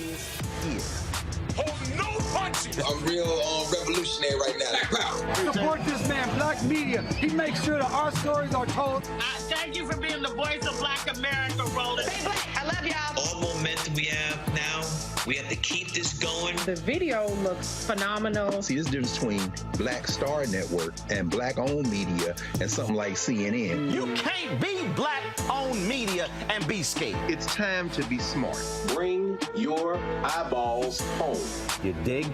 is here. Hold no punches! I'm real revolutionary right now. Support this man, Black Media. He makes sure that our stories are told. Thank you for being the voice of Black America, Roland. Stay black. I love y'all. All momentum we have now, we have to keep this going. The video looks phenomenal. See, this difference between Black Star Network and Black-owned media and something like CNN. You can't be Black-owned media and be scared. It's time to be smart. Bring your eyeballs home. You dig?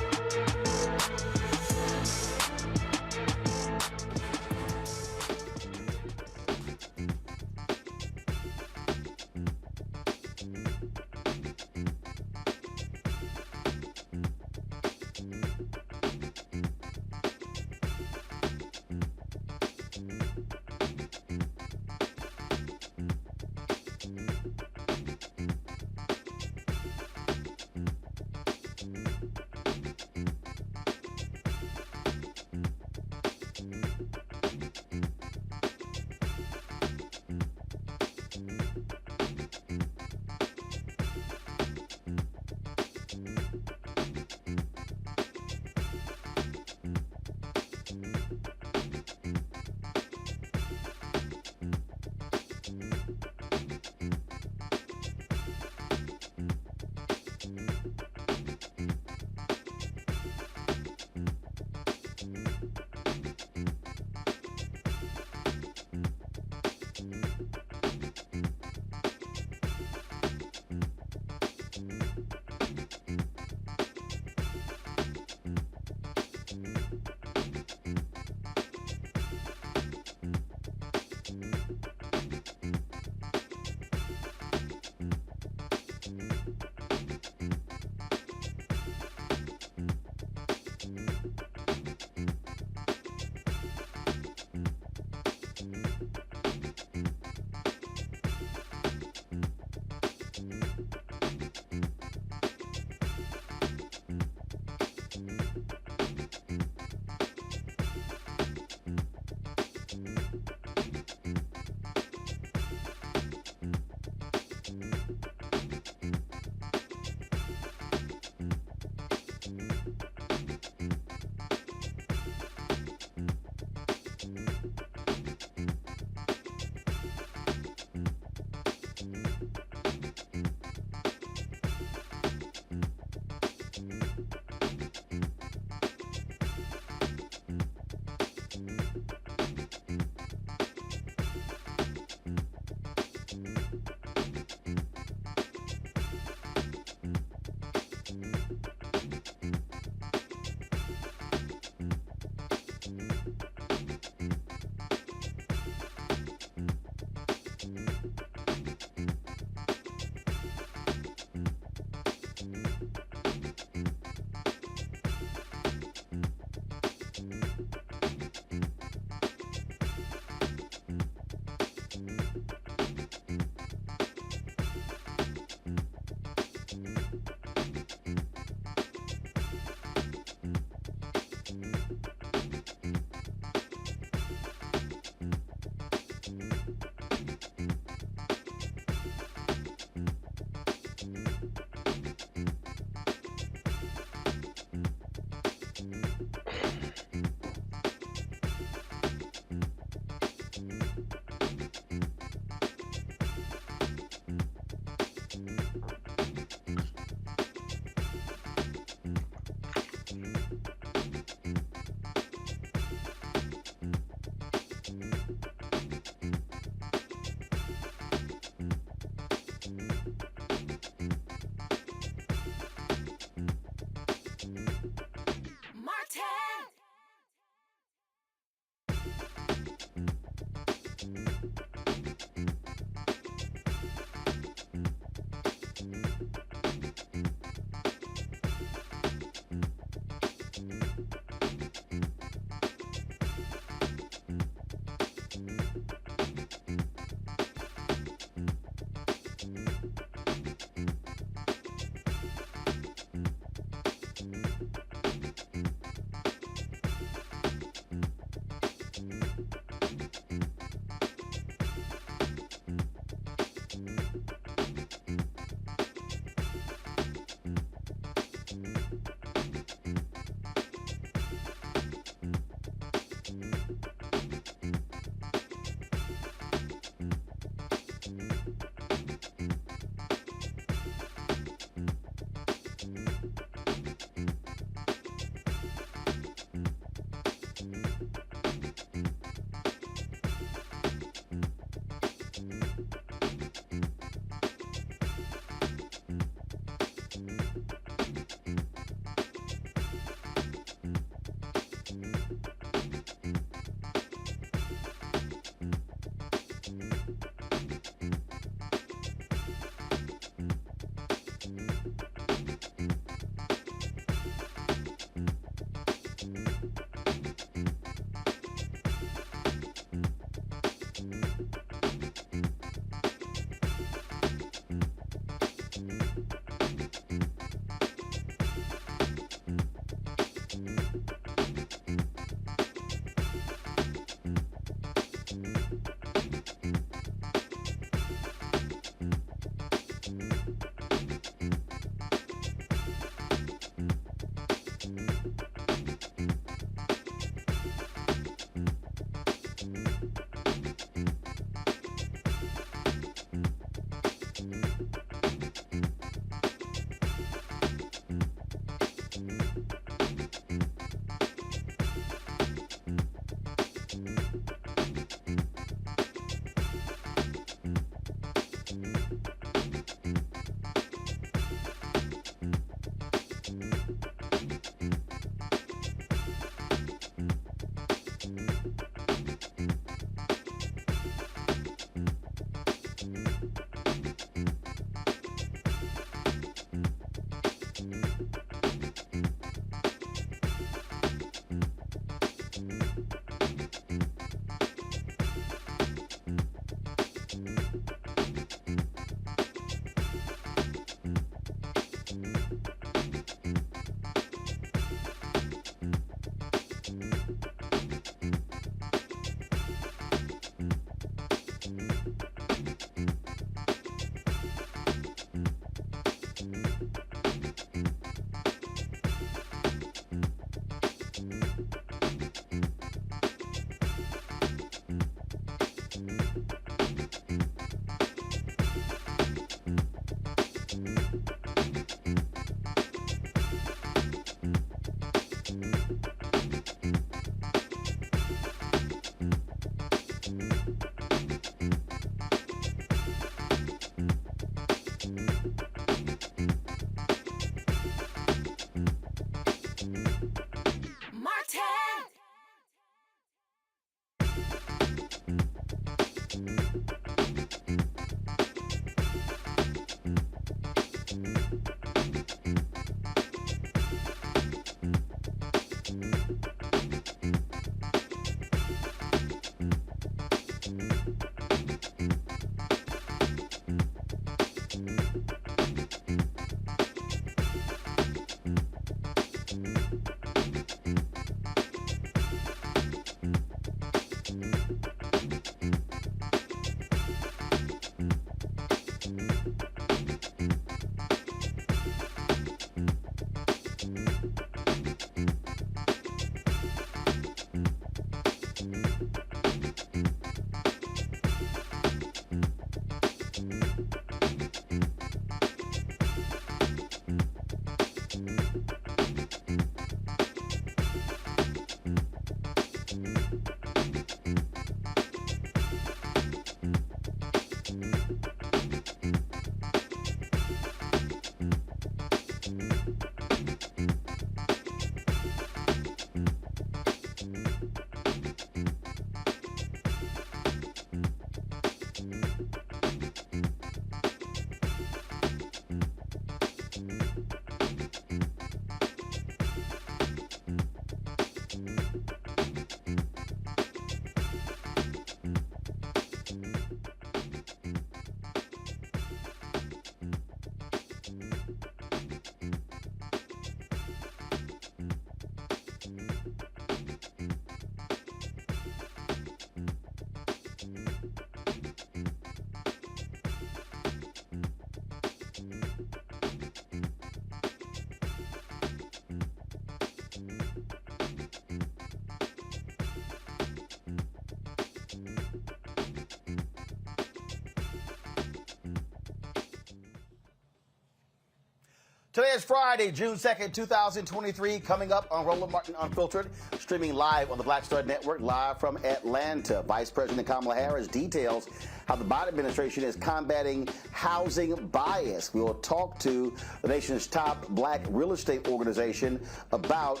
Today is Friday, June 2nd, 2023, coming up on Roland Martin Unfiltered, streaming live on the Black Star Network, live from Atlanta. Vice President Kamala Harris details how the Biden administration is combating housing bias. We will talk to the nation's top black real estate organization about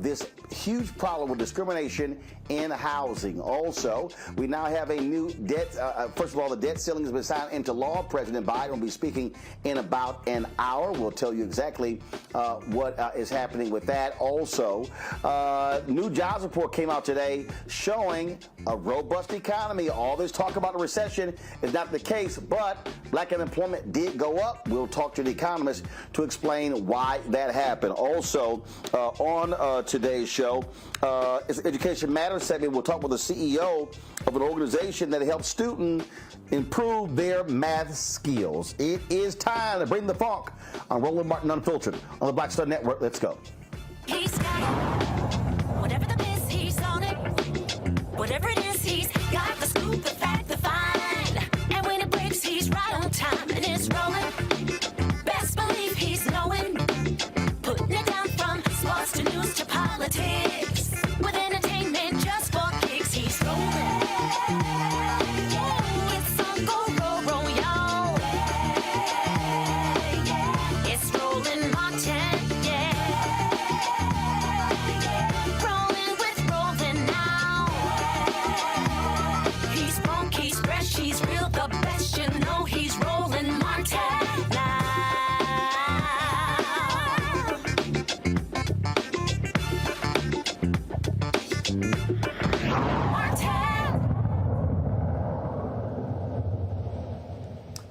this huge problem with discrimination in housing. Also, we now have a new debt. First of all, the debt ceiling has been signed into law. President Biden will be speaking in about an hour. We'll tell you exactly what is happening with that. Also, new jobs report came out today showing a robust economy. All this talk about a recession is not the case, but black unemployment did go up. We'll talk to the economist to explain why that happened. Also, on today's show, it's Education Matters segment. We'll talk with the CEO of an organization that helps students improve their math skills. It is time to bring the funk on Roland Martin Unfiltered on the Black Star Network. Let's go. He's got it. Whatever the biz, he's on it. Whatever it is, he's got the scoop, the fact, the find. And when it breaks, he's right on time and it's rolling. Best believe he's knowing. Putting it down from sports to news to politics. With entertainment just for kicks, he's rolling. It's on go, roll, y'all. It's Roland Martin, rolling with Roland now. He's funky, he's fresh, he's real, the best, you know he's Roland Martin now.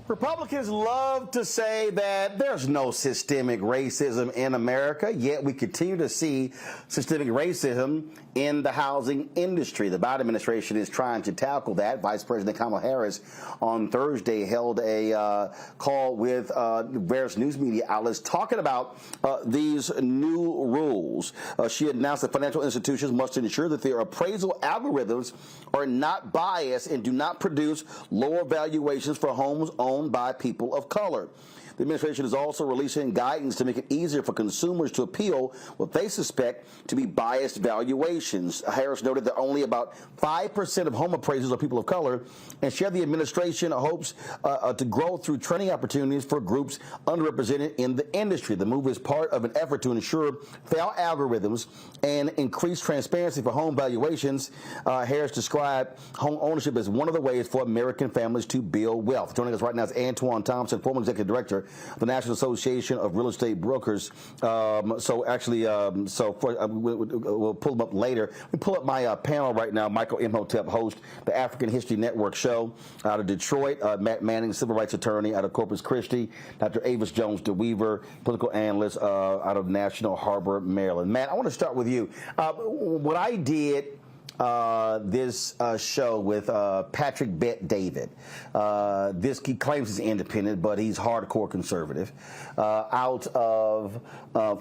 Republicans love to say that there's no systemic racism in America, yet we continue to see systemic racism in the housing industry. The Biden administration is trying to tackle that. Vice President Kamala Harris on Thursday held a call with various news media outlets talking about these new rules. She announced that financial institutions must ensure that their appraisal algorithms are not biased and do not produce lower valuations for homes owned by people of color. The administration is also releasing guidance to make it easier for consumers to appeal what they suspect to be biased valuations. Harris noted that only about 5% of home appraisals are people of color, and shared the administration hopes to grow through training opportunities for groups underrepresented in the industry. The move is part of an effort to ensure fair algorithms and increase transparency for home valuations. Harris described home ownership as one of the ways for American families to build wealth. Joining us right now is Antoine Thompson, former executive director of the National Association of Real Estate Brokers. We'll pull them up later. We pull up my panel right now. Michael Imhotep, host the African History Network show out of Detroit. Matt Manning, civil rights attorney out of Corpus Christi. Dr. Avis Jones DeWeaver, political analyst out of National Harbor, Maryland. Matt, I want to start with you. When I did this show with Patrick Bet-David. He claims he's independent, but he's hardcore conservative, out of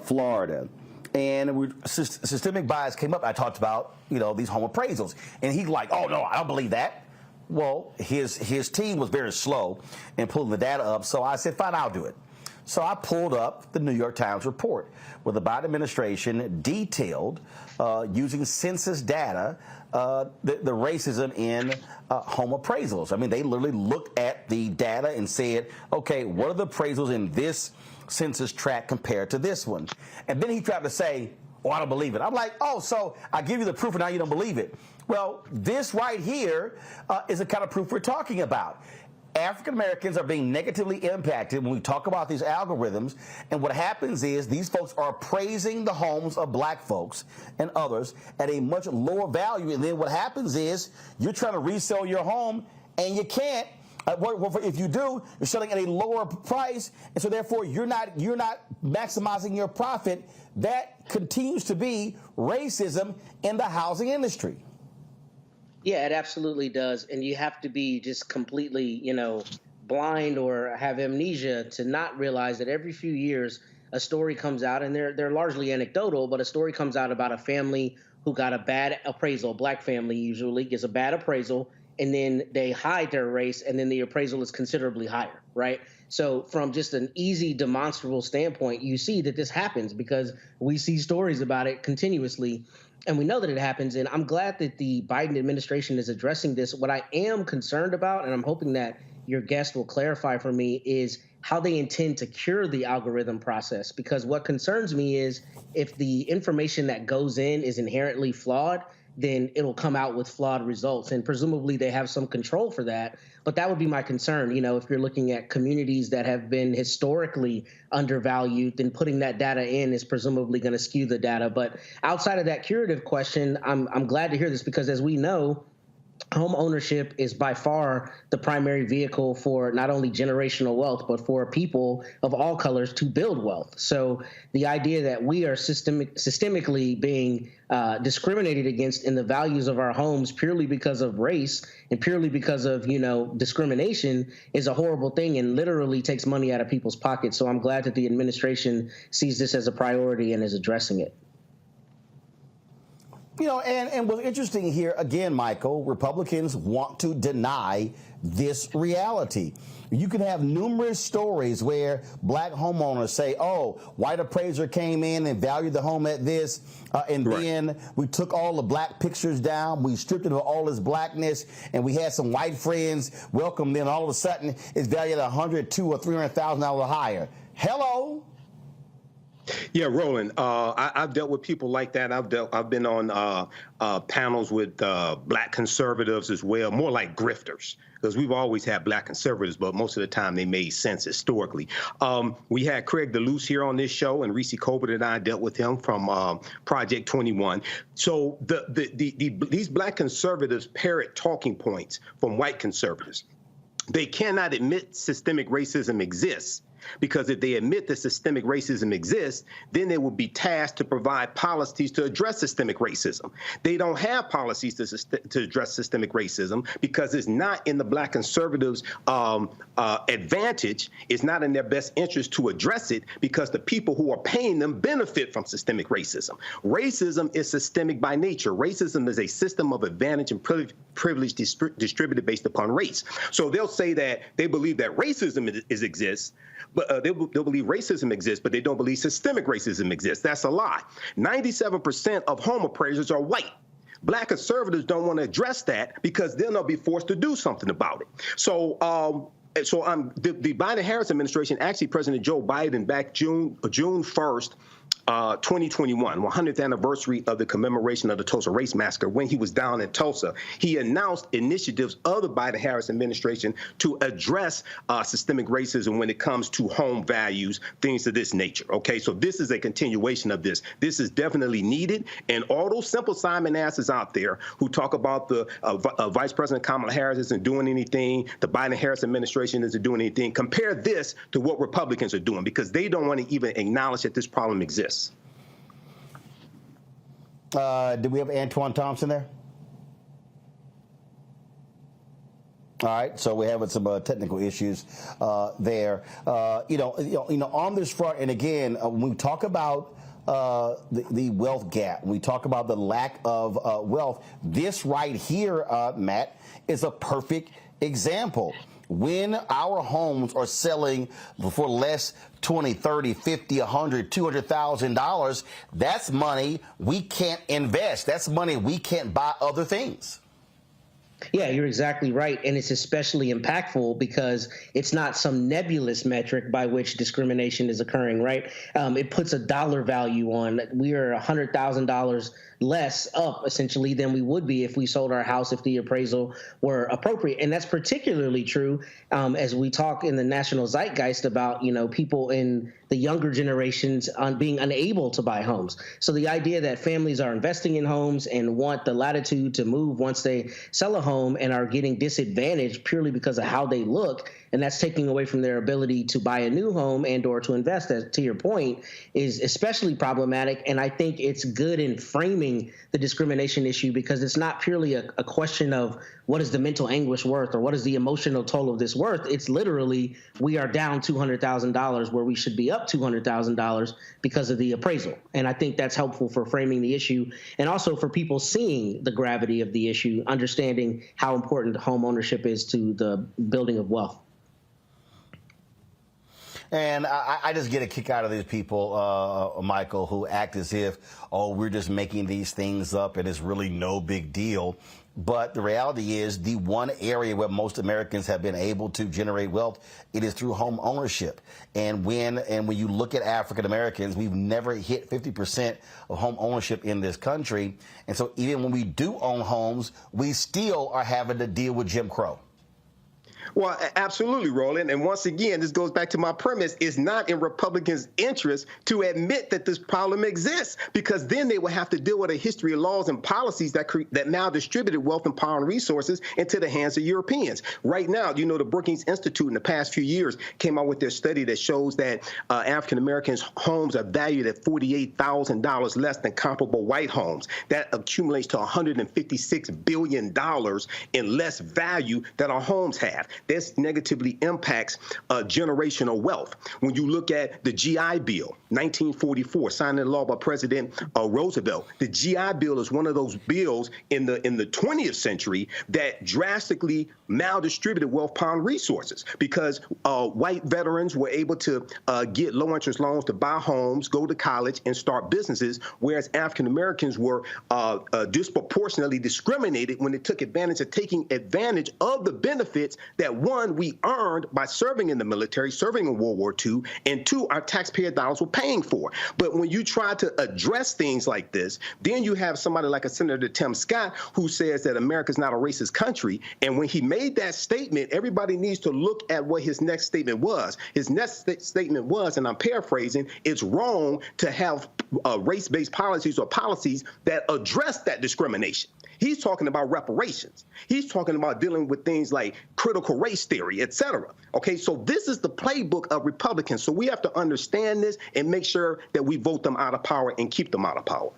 Florida. And systemic bias came up. I talked about, these home appraisals. And he's like, oh, no, I don't believe that. Well, his team was very slow in pulling the data up, so I said, fine, I'll do it. So I pulled up the New York Times report where the Biden administration detailed, using census data, the racism in home appraisals. I mean, they literally looked at the data and said, okay, what are the appraisals in this census tract compared to this one? And then he tried to say, oh, I don't believe it. I'm like, oh, so I give you the proof and now you don't believe it. Well, this right here is the kind of proof we're talking about. African Americans are being negatively impacted when we talk about these algorithms, and what happens is these folks are appraising the homes of black folks and others at a much lower value, and then what happens is you're trying to resell your home and you can't. If you do, you're selling at a lower price, and so therefore you're not maximizing your profit. That continues to be racism in the housing industry. Yeah, it absolutely does. And you have to be just completely, blind or have amnesia to not realize that every few years a story comes out, and they're largely anecdotal, but a story comes out about a family who got a bad appraisal, black family usually gets a bad appraisal, and then they hide their race, and then the appraisal is considerably higher, right? So from just an easy, demonstrable standpoint, you see that this happens because we see stories about it continuously. And we know that it happens, and I'm glad that the Biden administration is addressing this. What I am concerned about, and I'm hoping that your guest will clarify for me, is how they intend to cure the algorithm process. Because what concerns me is if the information that goes in is inherently flawed, then it'll come out with flawed results. And presumably they have some control for that. But that would be my concern. If you're looking at communities that have been historically undervalued, then putting that data in is presumably going to skew the data. But outside of that curative question, I'm glad to hear this because, as we know, home ownership is by far the primary vehicle for not only generational wealth, but for people of all colors to build wealth. So the idea that we are systemically being discriminated against in the values of our homes purely because of race and purely because of, discrimination is a horrible thing and literally takes money out of people's pockets. So I'm glad that the administration sees this as a priority and is addressing it. And what's interesting here, again, Michael, Republicans want to deny this reality. You can have numerous stories where black homeowners say, oh, white appraiser came in and valued the home at this, and then we took all the black pictures down, we stripped it of all its blackness, and we had some white friends welcome them, and all of a sudden it's valued at $100,000, $200,000, or $300,000 higher. Hello? Yeah, Roland, I've dealt with people like that. I've been on panels with black conservatives as well, more like grifters, because we've always had black conservatives, but most of the time they made sense historically. We had Craig DeLuce here on this show, and Reese Colbert and I dealt with him from Project 21. So these black conservatives parrot talking points from white conservatives. They cannot admit systemic racism exists, because if they admit that systemic racism exists, then they will be tasked to provide policies to address systemic racism. They don't have policies to address systemic racism because it's not in the black conservatives' advantage. It's not in their best interest to address it because the people who are paying them benefit from systemic racism. Racism is systemic by nature. Racism is a system of advantage and privilege distributed based upon race. So they'll say that they believe that racism exists, But they'll believe racism exists, but they don't believe systemic racism exists. That's a lie. 97% of home appraisers are white. Black conservatives don't want to address that because then they'll be forced to do something about it. So the Biden-Harris administration, actually President Joe Biden back June 1st, 2021, 100th anniversary of the commemoration of the Tulsa Race Massacre, when he was down in Tulsa, he announced initiatives of the Biden-Harris administration to address systemic racism when it comes to home values, things of this nature. Okay, so this is a continuation of this. This is definitely needed. And all those simple Simon asses out there who talk about the Vice President Kamala Harris isn't doing anything, the Biden-Harris administration isn't doing anything, compare this to what Republicans are doing, because they don't want to even acknowledge that this problem exists. Do we have Antoine Thompson there? All right, so we're having some technical issues there. On this front, and again, when we talk about the wealth gap, we talk about the lack of wealth, this right here, Matt, is a perfect example. When our homes are selling for less, $20, $30, $50, $100, $200,000, that's money we can't invest. That's money we can't buy other things. Yeah, you're exactly right. And it's especially impactful because it's not some nebulous metric by which discrimination is occurring, right? It puts a dollar value on. We are $100,000 less up essentially than we would be if we sold our house if the appraisal were appropriate. And that's particularly true as we talk in the national zeitgeist about, people in the younger generations on being unable to buy homes. So the idea that families are investing in homes and want the latitude to move once they sell a home and are getting disadvantaged purely because of how they look, and that's taking away from their ability to buy a new home and or to invest, to your point, is especially problematic. And I think it's good in framing the discrimination issue because it's not purely a question of what is the mental anguish worth or what is the emotional toll of this worth. It's literally we are down $200,000 where we should be up $200,000 because of the appraisal. And I think that's helpful for framing the issue and also for people seeing the gravity of the issue, understanding how important home ownership is to the building of wealth. And I just get a kick out of these people, Michael, who act as if, we're just making these things up and it's really no big deal. But the reality is the one area where most Americans have been able to generate wealth, it is through home ownership. And when you look at African Americans, we've never hit 50% of home ownership in this country. And so even when we do own homes, we still are having to deal with Jim Crow. Well, absolutely, Roland. And once again, this goes back to my premise. It's not in Republicans' interest to admit that this problem exists, because then they will have to deal with a history of laws and policies that now distributed wealth and power and resources into the hands of Europeans. Right now, the Brookings Institute in the past few years came out with their study that shows that African Americans' homes are valued at $48,000 less than comparable white homes. That accumulates to $156 billion in less value that our homes have. This negatively impacts generational wealth. When you look at the GI Bill, 1944, signed into law by President Roosevelt, the GI Bill is one of those bills in the 20th century that drastically maldistributed wealth, power, and resources, because white veterans were able to get low-interest loans to buy homes, go to college, and start businesses, whereas African Americans were disproportionately discriminated when they took advantage of taking advantage of the benefits that, one, we earned by serving in the military, serving in World War II, and two, our taxpayer dollars were paying for. But when you try to address things like this, then you have somebody like a Senator Tim Scott who says that America's not a racist country. And when he made that statement, everybody needs to look at what his next statement was. His next statement was, and I'm paraphrasing, it's wrong to have race-based policies or policies that address that discrimination. He's talking about reparations. He's talking about dealing with things like critical race theory, et cetera. Okay, so this is the playbook of Republicans. So we have to understand this and make sure that we vote them out of power and keep them out of power.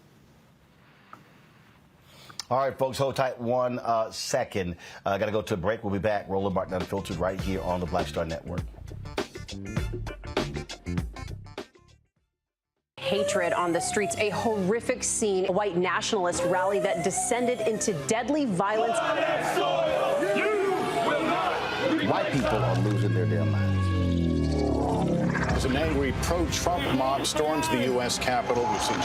All right, folks, hold tight 1 second. Got to go to a break. We'll be back. Roland Martin Unfiltered right here on the Black Star Network. Hatred on the streets, a horrific scene, a white nationalist rally that descended into deadly violence. White people are losing their damn minds. as an angry pro-Trump mob storms the U.S. Capitol. We've seen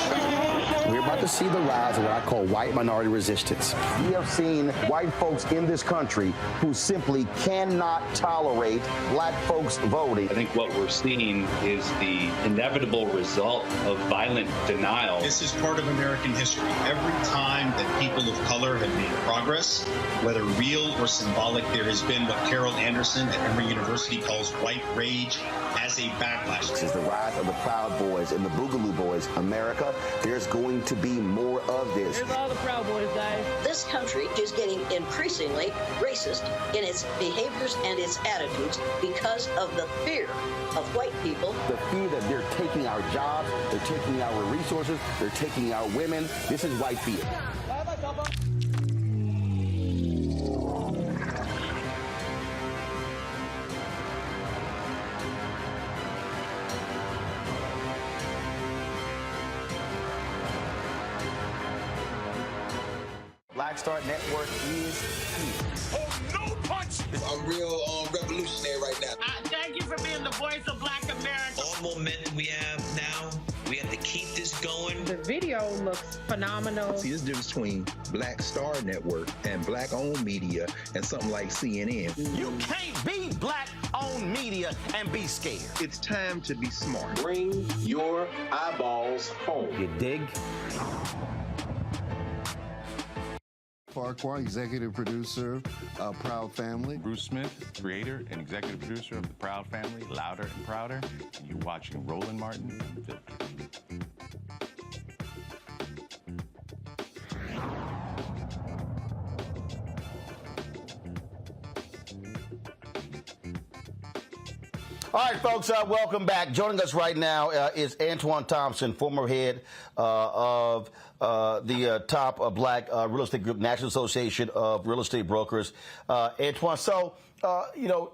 We're about to see the rise of what I call white minority resistance. We have seen white folks in this country who simply cannot tolerate black folks voting. I think what we're seeing is the inevitable result of violent denial. This is part of American history. Every time that people of color have made progress, whether real or symbolic, there has been what Carol Anderson at Emory University calls white rage as a backlash. This is the rise of the Proud Boys and the Boogaloo Boys. America, there's going to be more of this. Here's all the Proud Boys, guys. This country is getting increasingly racist in its behaviors and its attitudes because of the fear of white people. The fear that they're taking our jobs, they're taking our resources, they're taking our women. This is white fear. Black Star Network is here. Oh, no punch! I'm real revolutionary right now. Thank you for being the voice of Black America. All momentum we have now, we have to keep this going. The video looks phenomenal. See, this difference between Black Star Network and black-owned media and something like CNN. You can't be black-owned media and be scared. It's time to be smart. Bring your eyeballs home. You dig? Farquhar, executive producer of Proud Family. Bruce Smith, creator and executive producer of The Proud Family, Louder and Prouder. And you're watching Roland Martin Unfiltered. All right, folks, welcome back. Joining us right now is Antoine Thompson, former head of the top black real estate group, National Association of Real Estate Brokers. Antoine, so, your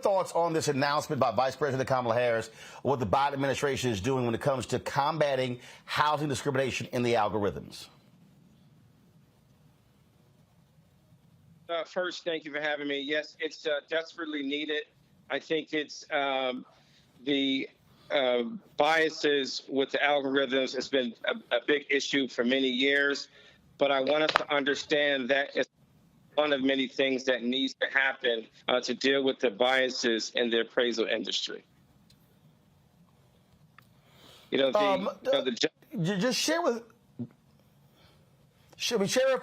thoughts on this announcement by Vice President Kamala Harris, what the Biden administration is doing when it comes to combating housing discrimination in the algorithms? First, thank you for having me. Yes, it's desperately needed. I think it's the biases with the algorithms has been a big issue for many years, but I want us to understand that it's one of many things that needs to happen to deal with the biases in the appraisal industry. Just share with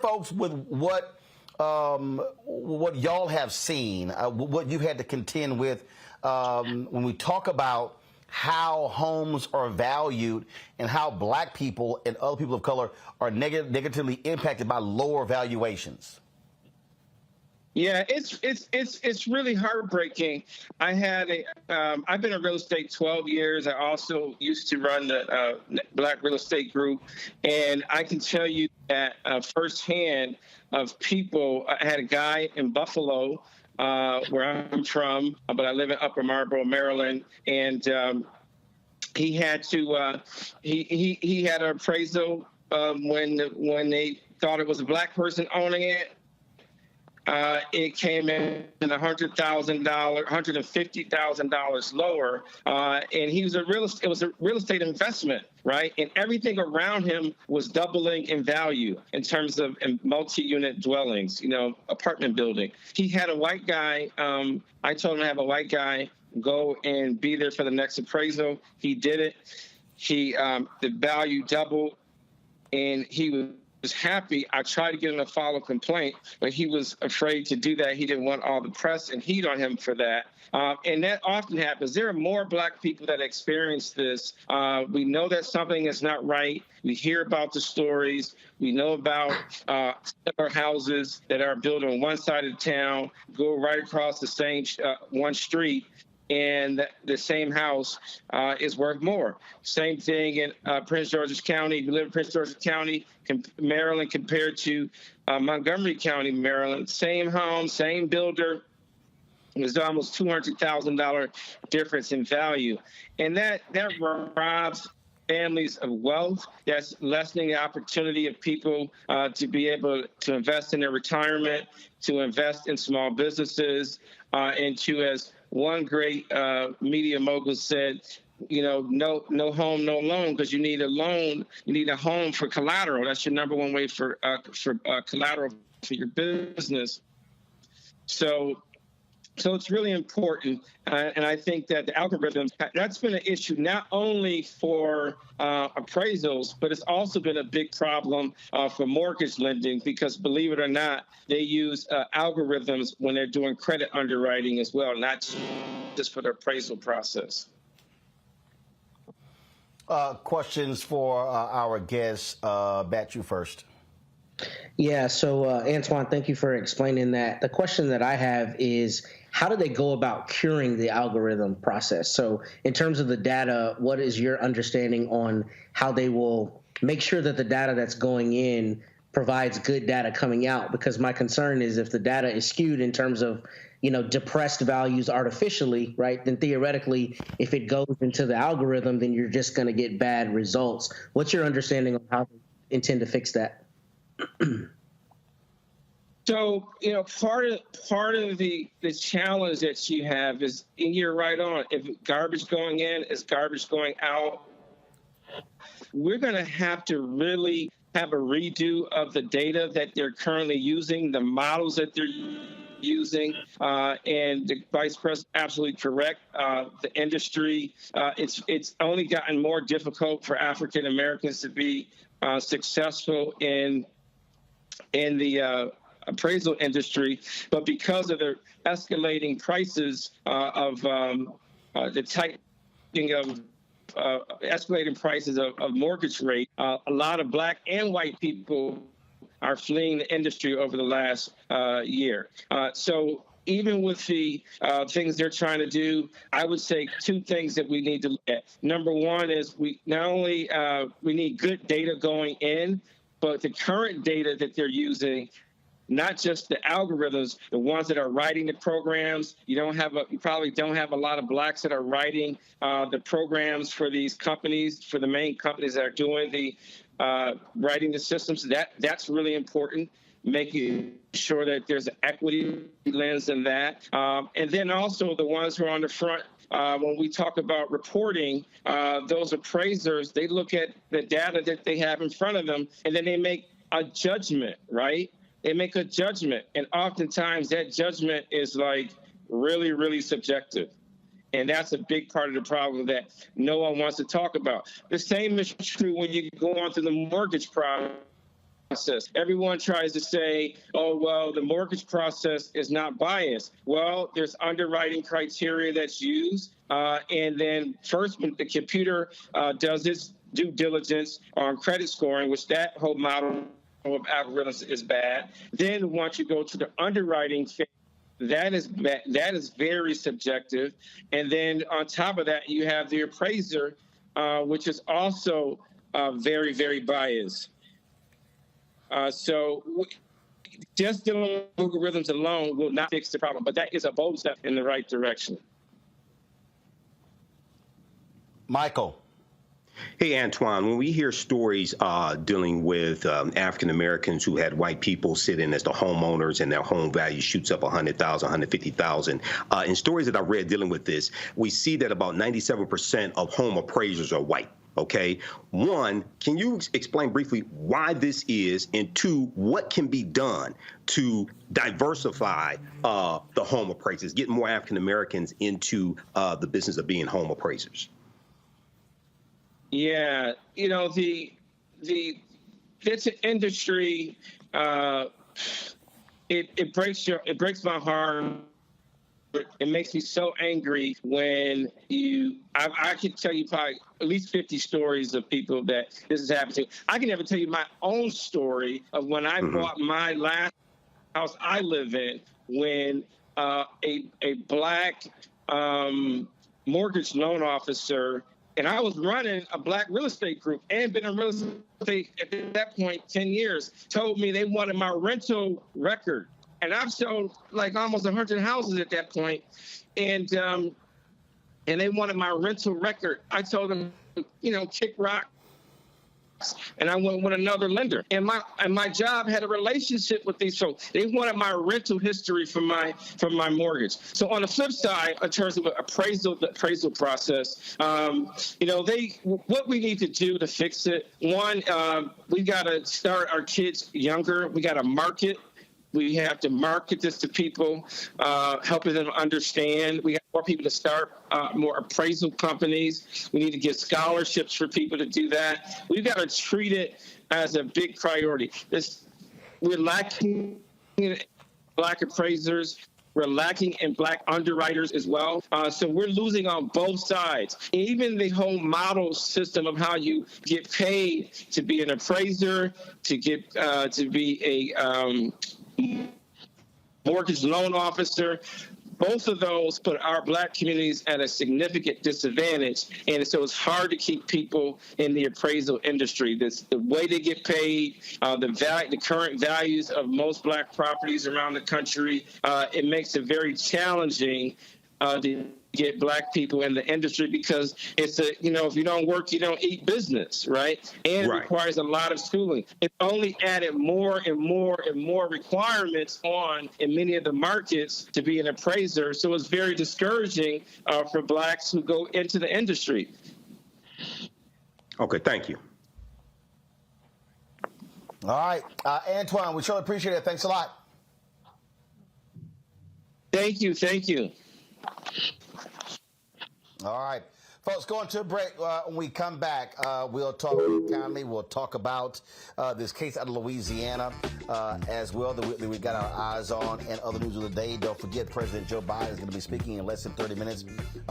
folks with what y'all have seen, what you had to contend with when we talk about how homes are valued and how black people and other people of color are negatively impacted by lower valuations. Yeah, it's really heartbreaking. I've been in real estate 12 years. I also used to run the Black Real Estate Group, and I can tell you that firsthand of people. I had a guy in Buffalo, where I'm from, but I live in Upper Marlboro, Maryland, and he had to he had an appraisal when they thought it was a black person owning it. It came in $100,000, $150,000 lower, and it was a real estate investment, right? And everything around him was doubling in value in terms of multi-unit dwellings, apartment building. He had a white guy. I told him to have a white guy go and be there for the next appraisal. He did it. The value doubled, and he was happy. I tried to get him to file a complaint, but he was afraid to do that. He didn't want all the press and heat on him for that. And that often happens. There are more black people that experience this. We know that something is not right. We hear about the stories. We know about our houses that are built on one side of town, go right across the same one street, and the same house is worth more. Same thing in Prince George's County. If you live in Prince George's County, Maryland, compared to Montgomery County, Maryland, same home, same builder. There's almost $200,000 difference in value. And that robs families of wealth. That's lessening the opportunity of people to be able to invest in their retirement, to invest in small businesses, and to, as one great media mogul said, no home, no loan, because you need a loan. You need a home for collateral. That's your number one way for collateral for your business. So it's really important, and I think that the algorithms, that's been an issue not only for appraisals, but it's also been a big problem for mortgage lending, because believe it or not, they use algorithms when they're doing credit underwriting as well, not just for the appraisal process. Questions for our guests. Bat, you first. Yeah, so Antoine, thank you for explaining that. The question that I have is, how do they go about curing the algorithm process? So in terms of the data, what is your understanding on how they will make sure that the data that's going in provides good data coming out? Because my concern is if the data is skewed in terms of, depressed values artificially, right, then theoretically, if it goes into the algorithm, then you're just going to get bad results. What's your understanding of how they intend to fix that? So, part of the challenge that you have is, and you're right on, if garbage going in is garbage going out, we're going to have to really have a redo of the data that they're currently using, the models that they're using, and the Vice President absolutely correct. The industry, it's only gotten more difficult for African Americans to be successful in the appraisal industry, but because of the escalating prices of the tightening of escalating prices of mortgage rate, a lot of Black and white people are fleeing the industry over the last year. So even with the things they're trying to do, I would say two things that we need to look at. Number one is we not only we need good data going in, but the current data that they're using, not just the algorithms, the ones that are writing the programs. You probably don't have a lot of Blacks that are writing the programs for these companies, for the main companies that are doing the writing the systems. That's really important, making sure that there's an equity lens in that. And then also the ones who are on the front, when we talk about reporting, those appraisers, they look at the data that they have in front of them, and then they make a judgment, right? They make a judgment, and oftentimes that judgment is like really, really subjective. And that's a big part of the problem that no one wants to talk about. The same is true when you go on to the mortgage process. Everyone tries to say, oh, well, the mortgage process is not biased. Well, there's underwriting criteria that's used. And then first, when the computer does its due diligence on credit scoring, which that whole model of algorithms is bad. Then once you go to the underwriting phase, that is very subjective. And then on top of that, you have the appraiser, which is also very, very biased. So just dealing with algorithms alone will not fix the problem, but that is a bold step in the right direction. Michael. Hey, Antoine, when we hear stories dealing with African Americans who had white people sit in as the homeowners and their home value shoots up $100,000, $150,000, in stories that I've read dealing with this, we see that about 97% of home appraisers are white. Okay. One, can you explain briefly why this is? And two, what can be done to diversify the home appraisers, get more African Americans into the business of being home appraisers? Yeah, it's an industry. It breaks my heart. It makes me so angry when I can tell you probably at least 50 stories of people that this has happened to. I can never tell you my own story of when I bought my last house I live in, when a Black mortgage loan officer, and I was running a Black real estate group and been in real estate at that point 10 years, told me they wanted my rental record. And I've sold like almost 100 houses at that point. And they wanted my rental record. I told them, kick rock. and I went with another lender. And my job had a relationship with these folks. They wanted my rental history from my mortgage. So on the flip side, in terms of the appraisal process, what we need to do to fix it. One, we got to start our kids younger. We got to market. We have to market this to people, helping them understand. We have more people to start more appraisal companies. We need to give scholarships for people to do that. We've got to treat it as a big priority. We're lacking in Black appraisers. We're lacking in Black underwriters as well. So we're losing on both sides. Even the whole model system of how you get paid to be an appraiser, to get to be a mortgage loan officer, both of those put our Black communities at a significant disadvantage. And so it's hard to keep people in the appraisal industry. The way they get paid, the current values of most Black properties around the country, it makes it very challenging to get Black people in the industry, because it's if you don't work, you don't eat business, right? And it requires a lot of schooling. It's only added more and more and more requirements on in many of the markets to be an appraiser. So it's very discouraging for Blacks who go into the industry. Okay, thank you. All right, Antoine, we sure appreciate it. Thanks a lot. Thank you. All right, folks, going to a break. When we come back, we'll talk kindly. We'll talk about this case out of Louisiana as well that we got our eyes on, and other news of the day. Don't forget, President Joe Biden is going to be speaking in less than 30 minutes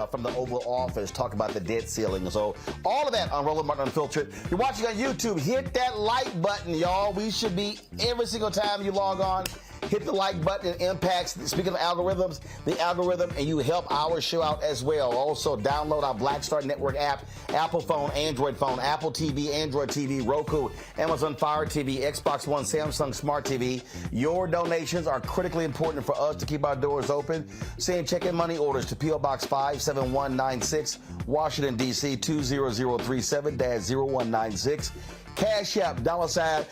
from the Oval Office, talk about the debt ceiling. So all of that on Roland Martin Unfiltered. You're watching on YouTube. Hit that like button, y'all. We should be every single time you log on. Hit the like button. It impacts, speaking of algorithms, the algorithm, and you help our show out as well. Also, download our Black Star Network app, Apple phone, Android phone, Apple TV, Android TV, Roku, Amazon Fire TV, Xbox One, Samsung Smart TV. Your donations are critically important for us to keep our doors open. Send check and money orders to P.O. Box 57196, Washington, D.C. 20037-0196. Cash App, $,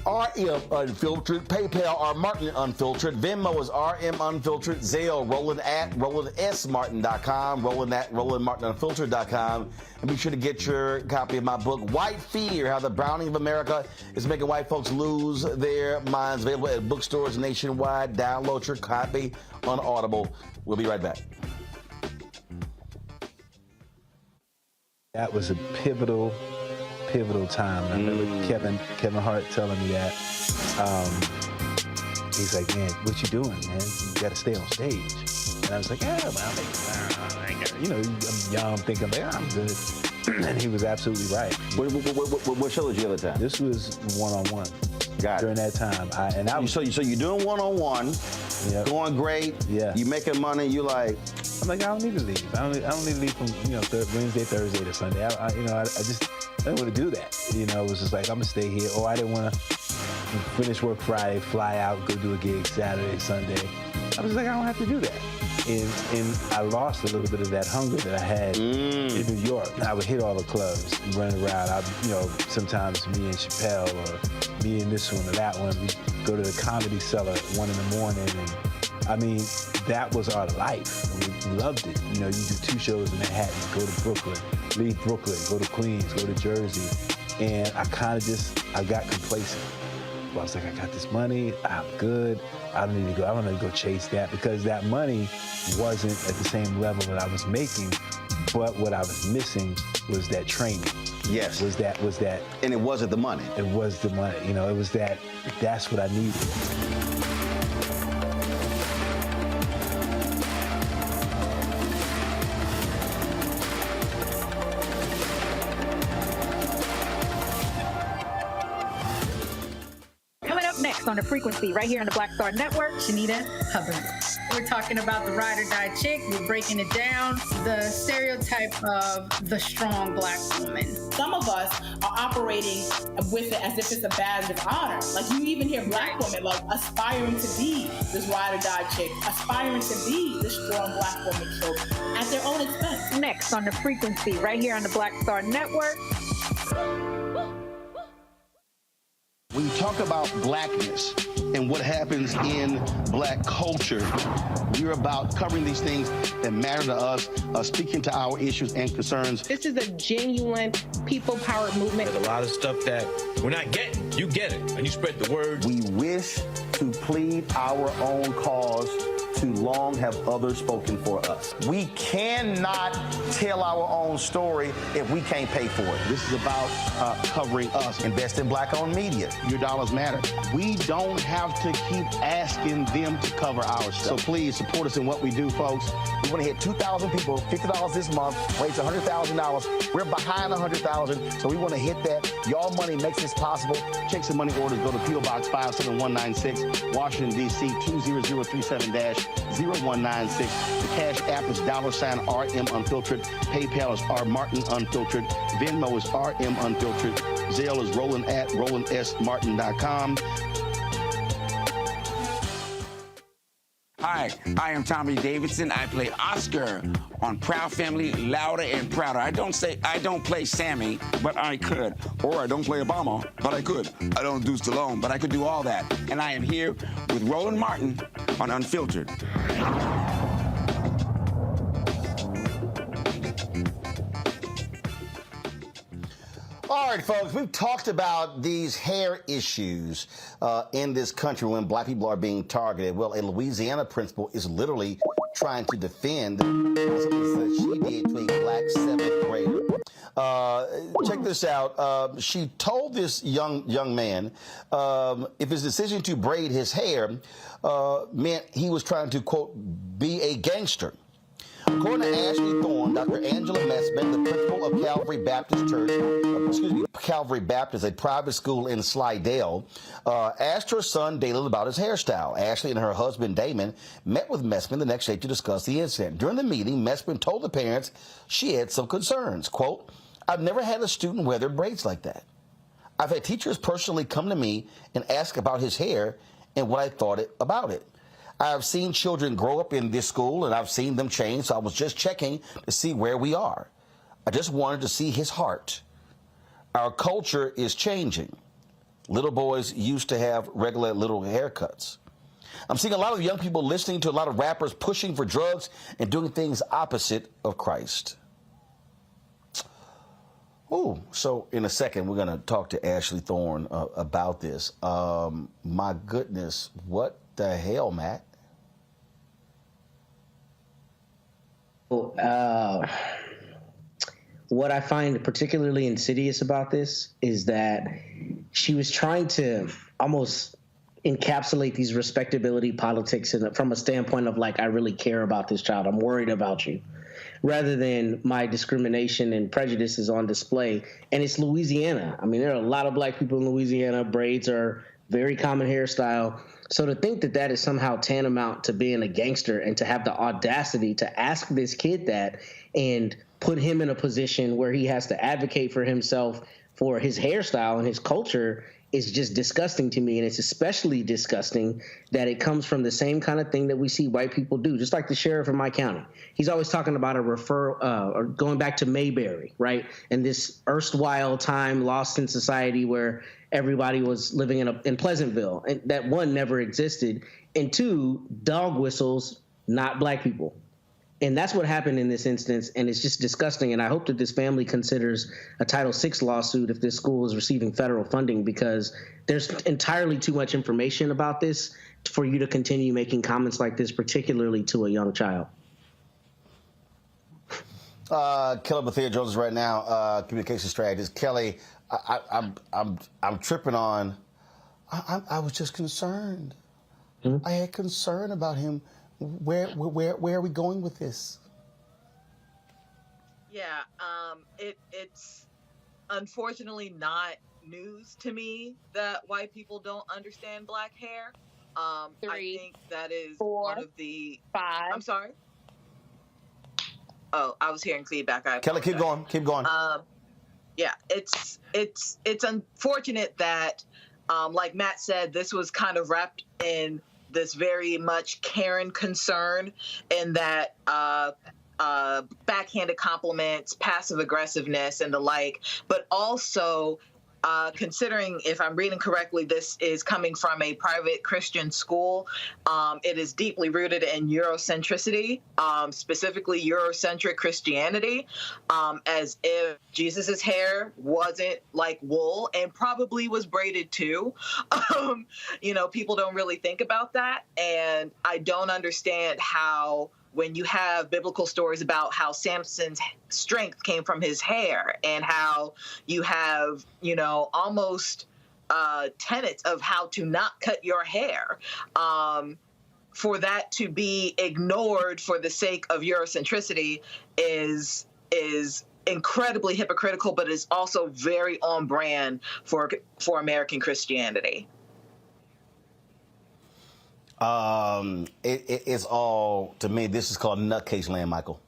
RM Unfiltered, PayPal R Martin Unfiltered, Venmo is RM Unfiltered, Zelle Roland at RolandSMartin.com, Roland at RolandMartinUnfiltered.com, and be sure to get your copy of my book, White Fear: How the Browning of America is Making White Folks Lose Their Minds, available at bookstores nationwide. Download your copy on Audible. We'll be right back. That was a pivotal time. I remember Kevin Hart telling me that. He's like, man, what you doing, man? You got to stay on stage. And I was like, yeah, well, I'm young, thinking, I'm good. And he was absolutely right. What show was you at the time? This was one-on-one. Got it. During that time. So you're doing one-on-one, going great. Yeah. You making money. You like. I'm like, I don't need to leave. I don't need to leave from Wednesday, Thursday to Sunday. I didn't want to do that. It was just like, I'm gonna stay here. Or I didn't want to finish work Friday, fly out, go do a gig Saturday, Sunday. I was like, I don't have to do that. And I lost a little bit of that hunger that I had in New York. I would hit all the clubs, running around. Sometimes me and Chappelle, or me and this one or that one, we go to the Comedy Cellar at 1 in the morning. And that was our life. We loved it. You do 2 shows in Manhattan, go to Brooklyn, leave Brooklyn, go to Queens, go to Jersey. And I kind of I got complacent. I was like, I got this money, I'm good. I don't need to go chase that, because that money wasn't at the same level that I was making. But what I was missing was that training. Yes. Was that. And it wasn't the money. It was the money. It was that's what I needed. On the frequency right here on the Black Star Network, Shanita Hubbard. We're talking about the ride or die chick. We're breaking it down. The stereotype of the strong Black woman. Some of us are operating with it as if it's a badge of honor. Like, you even hear Black women like aspiring to be this ride or die chick, aspiring to be this strong Black woman, so at their own expense. Next on the frequency right here on the Black Star Network. When you talk about blackness and what happens in black culture, you're about covering these things that matter to us, speaking to our issues and concerns. This is a genuine people-powered movement. There's a lot of stuff that we're not getting. You get it, and you spread the word. We wish to plead our own cause. Too long have others spoken for us. We cannot tell our own story if we can't pay for it. This is about covering us. Invest in black-owned media. Your dollars matter. We don't have to keep asking them to cover our stuff. So please support us in what we do, folks. We want to hit 2,000 people, $50 this month, raise $100,000. We're behind $100,000, so we want to hit that. Y'all money makes this possible. Check some money orders. Go to P.O. Box 57196, Washington, D.C. 20037-0196. The Cash App is $RM Unfiltered. PayPal is R Martin Unfiltered. Venmo is RM Unfiltered. Zelle is Roland at RolandSMartin.com. Hi, I am Tommy Davidson. I play Oscar on Proud Family, Louder and Prouder. I don't play Sammy, but I could. Or I don't play Obama, but I could. I don't do Stallone, but I could do all that. And I am here with Roland Martin on Unfiltered. All right, folks, we've talked about these hair issues in this country when black people are being targeted. Well, a Louisiana principal is literally trying to defend something that she did to a black 7th grader. Check this out. She told this young man if his decision to braid his hair meant he was trying to, quote, be a gangster. According to Ashley Thorne, Dr. Angela Messman, the principal of Calvary Baptist Church, Calvary Baptist, a private school in Slidell, asked her son Dalen about his hairstyle. Ashley and her husband Damon met with Messman the next day to discuss the incident. During the meeting, Messman told the parents she had some concerns. Quote, I've never had a student wear their braids like that. I've had teachers personally come to me and ask about his hair and what I thought about it. I've seen children grow up in this school, and I've seen them change, so I was just checking to see where we are. I just wanted to see his heart. Our culture is changing. Little boys used to have regular little haircuts. I'm seeing a lot of young people listening to a lot of rappers pushing for drugs and doing things opposite of Christ. Oh, so in a second, we're going to talk to Ashley Thorne about this. My goodness, what the hell, Matt? What I find particularly insidious about this is that she was trying to almost encapsulate these respectability politics from a standpoint of like, I really care about this child. I'm worried about you, rather than my discrimination and prejudice is on display. And it's Louisiana. I mean, there are a lot of black people in Louisiana. Braids are very common hairstyle. So to think that that is somehow tantamount to being a gangster and to have the audacity to ask this kid that and put him in a position where he has to advocate for himself for his hairstyle and his culture is just disgusting to me. And it's especially disgusting that it comes from the same kind of thing that we see white people do, just like the sheriff in my county. He's always talking about a referral or going back to Mayberry, right? And this erstwhile time lost in society where everybody was living in Pleasantville, and that one never existed. And two, dog whistles, not black people. And that's what happened in this instance, and it's just disgusting. And I hope that this family considers a Title VI lawsuit if this school is receiving federal funding, because there's entirely too much information about this for you to continue making comments like this, particularly to a young child. Kelly Bethea joins us right now, communication strategist. Kelly, I'm tripping on. I was just concerned. I had concern about him. Where are we going with this? Yeah, it's unfortunately not news to me that white people don't understand black hair. I think that is one of the 5. I'm sorry. Oh, I was hearing feedback. Kelly, keep going. Keep going. Yeah, it's unfortunate that, like Matt said, this was kind of wrapped in this very much Karen concern, and that backhanded compliments, passive aggressiveness, and the like, but also considering, if I'm reading correctly, this is coming from a private Christian school. It is deeply rooted in Eurocentricity, specifically Eurocentric Christianity, as if Jesus's hair wasn't like wool and probably was braided too. People don't really think about that. And I don't understand how, when you have biblical stories about how Samson's strength came from his hair, and how you have, almost tenets of how to not cut your hair, for that to be ignored for the sake of Eurocentricity is incredibly hypocritical, but is also very on brand for American Christianity. It's all, to me, this is called nutcase land, Michael.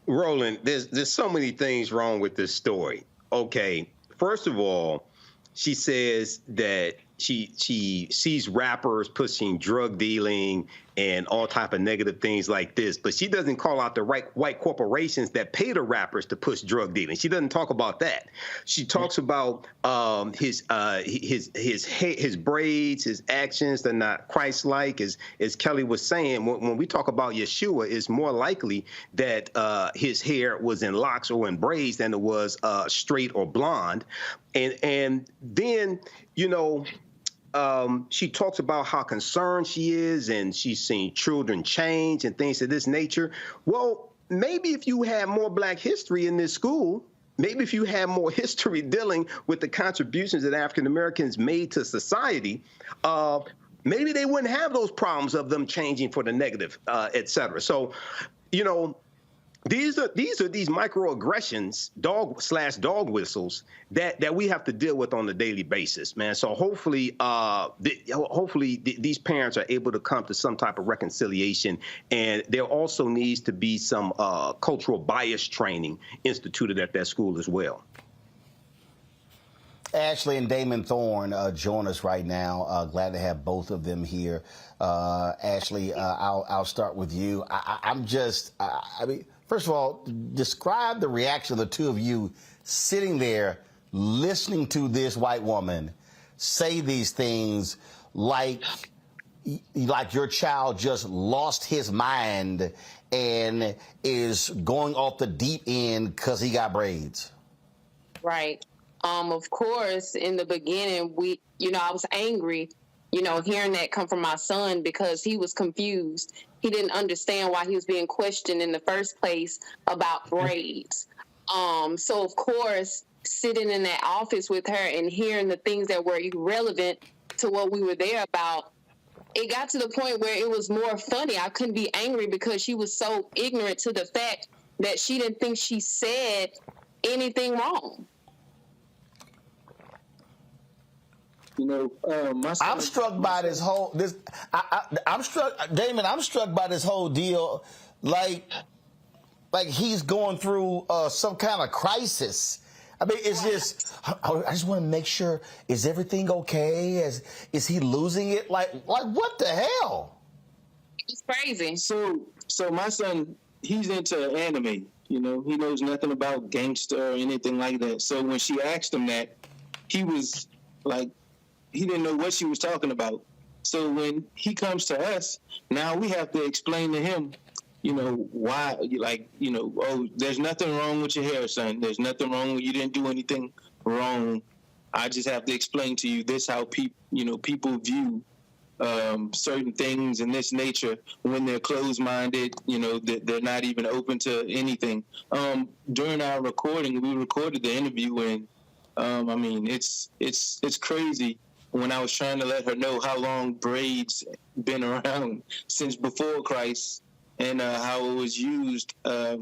Roland, there's so many things wrong with this story. Okay, first of all, she says that she sees rappers pushing drug dealing and all type of negative things like this, but she doesn't call out the white corporations that pay the rappers to push drug dealing. She doesn't talk about that. She talks about his braids, his actions. They're not Christ-like, as Kelly was saying. When we talk about Yeshua, it's more likely that his hair was in locks or in braids than it was straight or blonde. And then, she talks about how concerned she is, and she's seen children change and things of this nature. Well, maybe if you had more Black history in this school, maybe if you had more history dealing with the contributions that African Americans made to society, maybe they wouldn't have those problems of them changing for the negative, et cetera. So, these are these microaggressions, dog whistles that we have to deal with on a daily basis, man. So hopefully these parents are able to come to some type of reconciliation, and there also needs to be some cultural bias training instituted at that school as well. Ashley and Damon Thorne join us right now. Glad to have both of them here. Ashley, I'll start with you. I mean, first of all, describe the reaction of the two of you sitting there listening to this white woman say these things like your child just lost his mind and is going off the deep end because he got braids. Right. Of course, in the beginning, I was angry, hearing that come from my son, because he was confused. He didn't understand why he was being questioned in the first place about braids. So, of course, sitting in that office with her and hearing the things that were irrelevant to what we were there about, it got to the point where it was more funny. I couldn't be angry because she was so ignorant to the fact that she didn't think she said anything wrong. I'm struck by this whole I'm struck, Damon. I'm struck by this whole deal, like he's going through some kind of crisis. I mean, it's just I just want to make sure, is everything okay? Is he losing it? Like what the hell? It's crazy. So my son, he's into anime. He knows nothing about Gangster or anything like that. So when she asked him that, he was like, he didn't know what she was talking about. So when he comes to us, now we have to explain to him, why, there's nothing wrong with your hair, son. There's nothing wrong with you. Didn't do anything wrong. I just have to explain to you this, how people view certain things in this nature when they're closed-minded, that they're not even open to anything. During our recording, we recorded the interview, and it's crazy. When I was trying to let her know how long braids been around since before Christ, and how it was used as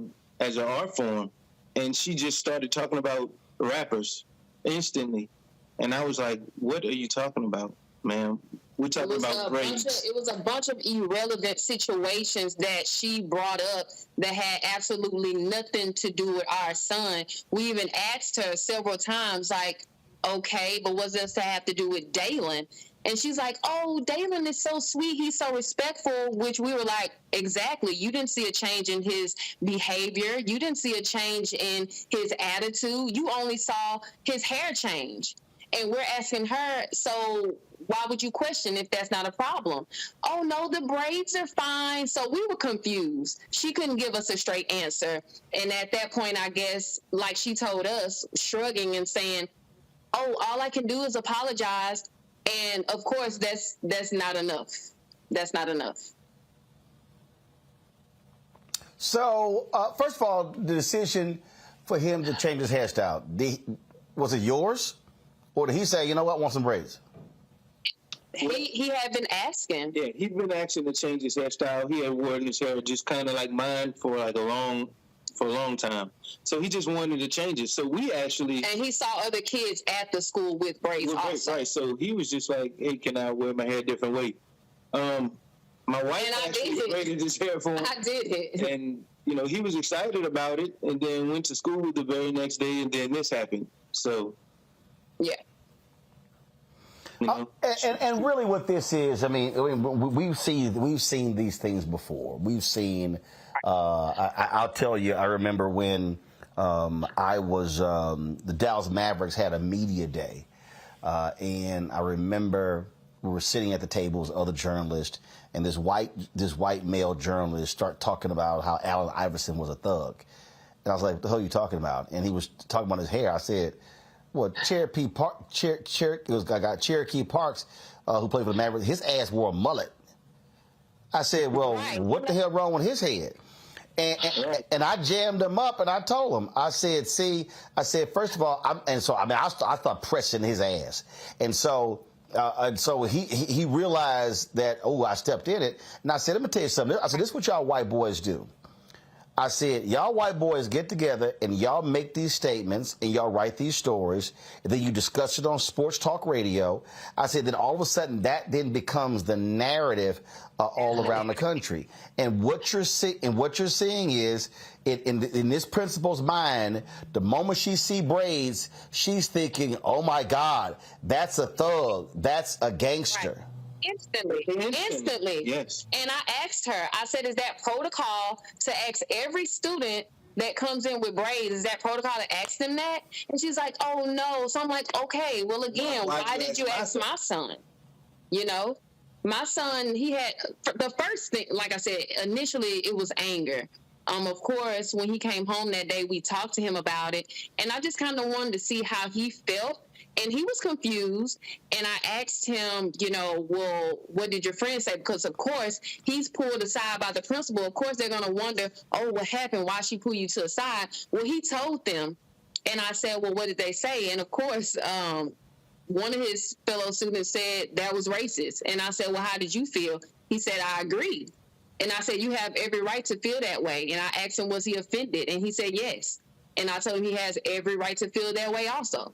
an art form, and she just started talking about rappers instantly, and I was like, "What are you talking about, ma'am? We're talking about braids." It was a bunch of irrelevant situations that she brought up that had absolutely nothing to do with our son. We even asked her several times, like, okay, but what does that have to do with Dalen? And she's like, oh, Dalen is so sweet. He's so respectful, which we were like, exactly. You didn't see a change in his behavior. You didn't see a change in his attitude. You only saw his hair change. And we're asking her, so why would you question if that's not a problem? Oh, no, the braids are fine. So we were confused. She couldn't give us a straight answer. And at that point, I guess, like she told us, shrugging and saying, oh, all I can do is apologize. And of course, that's not enough. That's not enough. So, first of all, the decision for him to change his hairstyle, was it yours? Or did he say, you know what, I want some braids? He had been asking. Yeah, he'd been asking to change his hairstyle. He had worn his hair just kind of like mine for a long time. So he just wanted to change it. So we actually... And he saw other kids at the school with braids also. Right. So he was just like, hey, can I wear my hair a different way? My wife actually braided his hair for him. I did it. And, you know, he was excited about it and then went to school the very next day and then this happened. So... Yeah. You know? And really what this is, I mean, we've seen these things before. We've seen... I'll tell you, I remember when I was, the Dallas Mavericks had a media day. And I remember we were sitting at the tables, other journalists, and this white male journalist start talking about how Allen Iverson was a thug. And I was like, what the hell are you talking about? And he was talking about his hair. I said, well, Cherokee Parks, who played for the Mavericks, his ass wore a mullet. I said, well, what the hell wrong with his head? And I jammed him up and I told him, I said, first of all, I started pressing his ass. And so he realized that, oh, I stepped in it. And I said, let me tell you something. I said, this is what y'all white boys do. I said, y'all white boys get together and y'all make these statements and y'all write these stories. And then you discuss it on sports talk radio. I said, then all of a sudden that then becomes the narrative all around the country. And what you're seeing is in this principal's mind, the moment she see braids, she's thinking, oh my God, that's a thug, that's a gangster. Right. Instantly. Yes. And I asked her, I said, is that protocol to ask every student that comes in with braids, is that protocol to ask them that? And she's like, oh, no. So I'm like, okay, well, again, why did you ask my son? You know, my son, he had the first thing, like I said, initially it was anger. Of course, when he came home that day, we talked to him about it. And I just kind of wanted to see how he felt. And he was confused, and I asked him, you know, well, what did your friend say? Because, of course, he's pulled aside by the principal. Of course, they're going to wonder, oh, what happened? Why she pull you to the side? Well, he told them, and I said, well, what did they say? And, of course, one of his fellow students said that was racist. And I said, well, how did you feel? He said, I agreed. And I said, you have every right to feel that way. And I asked him, was he offended? And he said, yes. And I told him he has every right to feel that way also.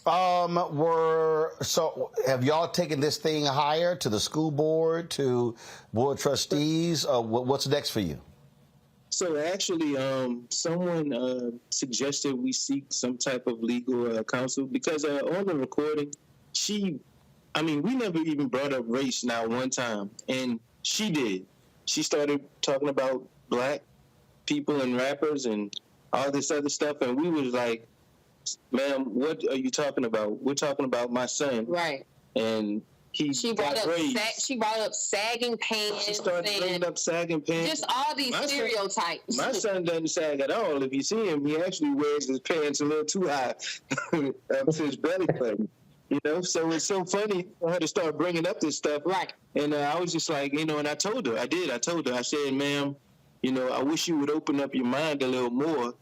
So have y'all taken this thing higher to the school board, to board of trustees? What's next for you? So actually, someone suggested we seek some type of legal counsel because on the recording, we never even brought up race now one time, and she did. She started talking about black people and rappers and all this other stuff, and we was like, ma'am, what are you talking about? We're talking about my son. Right. And she brought up sagging pants. She started bringing up sagging pants. Just all these stereotypes. My son doesn't sag at all. If you see him, he actually wears his pants a little too high up to his belly button. You know, so it's so funny for her to start bringing up this stuff. Right. And I was just like, you know, and I told her, I said, ma'am, you know, I wish you would open up your mind a little more.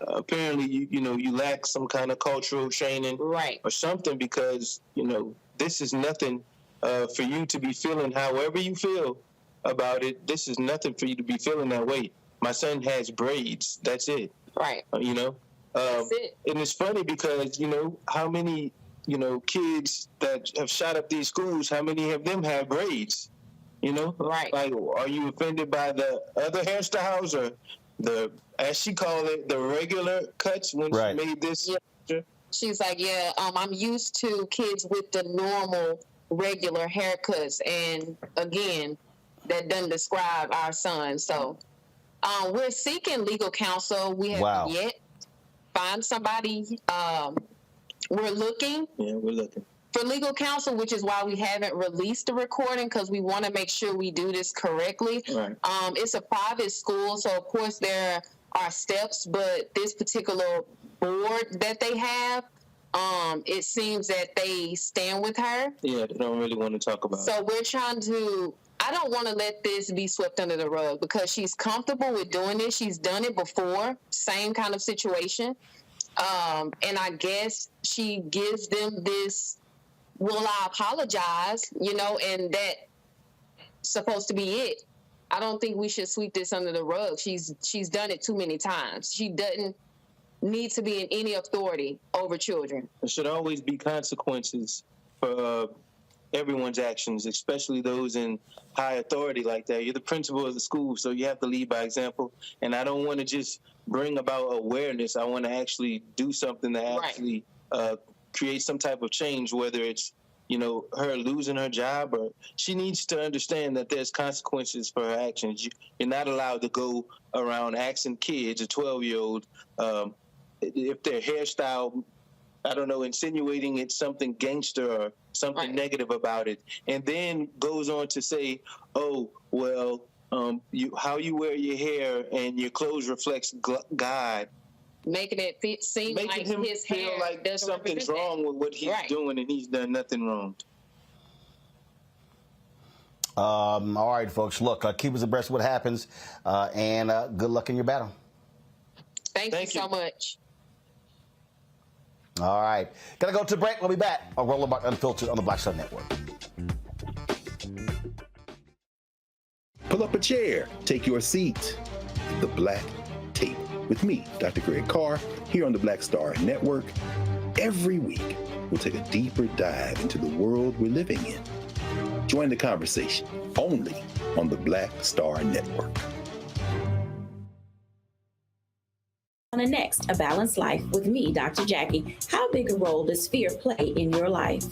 Apparently, you lack some kind of cultural training, right, or something, because, you know, this is nothing for you to be feeling however you feel about it. This is nothing for you to be feeling that way. My son has braids. That's it. Right. You know? That's it. And it's funny because, you know, how many, you know, kids that have shot up these schools, how many of them have braids? You know? Right. Like, are you offended by the other hairstyles or the, as she called it, the regular cuts when she made this? Yeah. She's like, yeah, I'm used to kids with the normal, regular haircuts. And again, that doesn't describe our son. So we're seeking legal counsel. We haven't yet found somebody. We're looking. Yeah, we're looking for legal counsel, which is why we haven't released the recording, because we want to make sure we do this correctly. Right. It's a private school, so of course there are steps, but this particular board that they have, it seems that they stand with her. Yeah, they don't really want to talk about it. So we're trying to, I don't want to let this be swept under the rug because she's comfortable with doing this. She's done it before, same kind of situation. And I guess she gives them this, well, I apologize, and that's supposed to be it. I don't think we should sweep this under the rug. She's done it too many times. She doesn't need to be in any authority over children. There should always be consequences for everyone's actions, especially those in high authority like that. You're the principal of the school, so you have to lead by example. And I don't want to just bring about awareness. I want to actually do something that actually create some type of change, whether it's, her losing her job, or she needs to understand that there's consequences for her actions. You're not allowed to go around asking kids, a 12-year-old, if their hairstyle, I don't know, insinuating it's something gangster or something negative about it, and then goes on to say, oh, well, how you wear your hair and your clothes reflects God. Making it seem like him his feel hair like doesn't something's wrong with what he's doing, and he's done nothing wrong. All right, folks. Look, keep us abreast of what happens, and good luck in your battle. Thank you so much. All right. Gotta go to break. We'll be back on Roland Martin Unfiltered on the Black Star Network. Pull up a chair. Take your seat. The Black Tape. With me, Dr. Greg Carr, here on the Black Star Network. Every week, we'll take a deeper dive into the world we're living in. Join the conversation only on the Black Star Network. On the next, A Balanced Life with me, Dr. Jackie. How big a role does fear play in your life?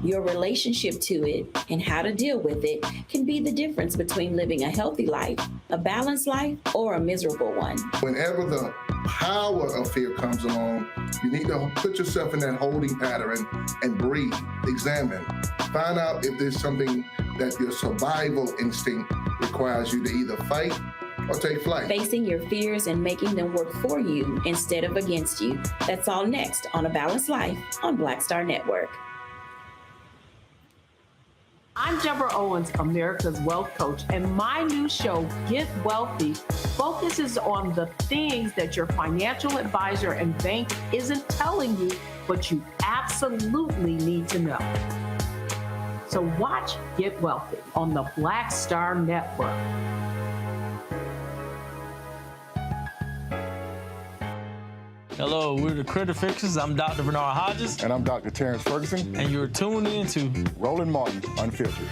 Your relationship to it and how to deal with it can be the difference between living a healthy life, a balanced life, or a miserable one. Whenever the power of fear comes along, you need to put yourself in that holding pattern and breathe, examine, find out if there's something that your survival instinct requires you to either fight or take flight. Facing your fears and making them work for you instead of against you. That's all next on A Balanced Life on Black Star Network. I'm Deborah Owens, America's Wealth Coach, and my new show, Get Wealthy, focuses on the things that your financial advisor and bank isn't telling you, but you absolutely need to know. So watch Get Wealthy on the Black Star Network. Hello, we're the Critter Fixers. I'm Dr. Bernard Hodges. And I'm Dr. Terrence Ferguson. And you're tuned in to Roland Martin Unfiltered.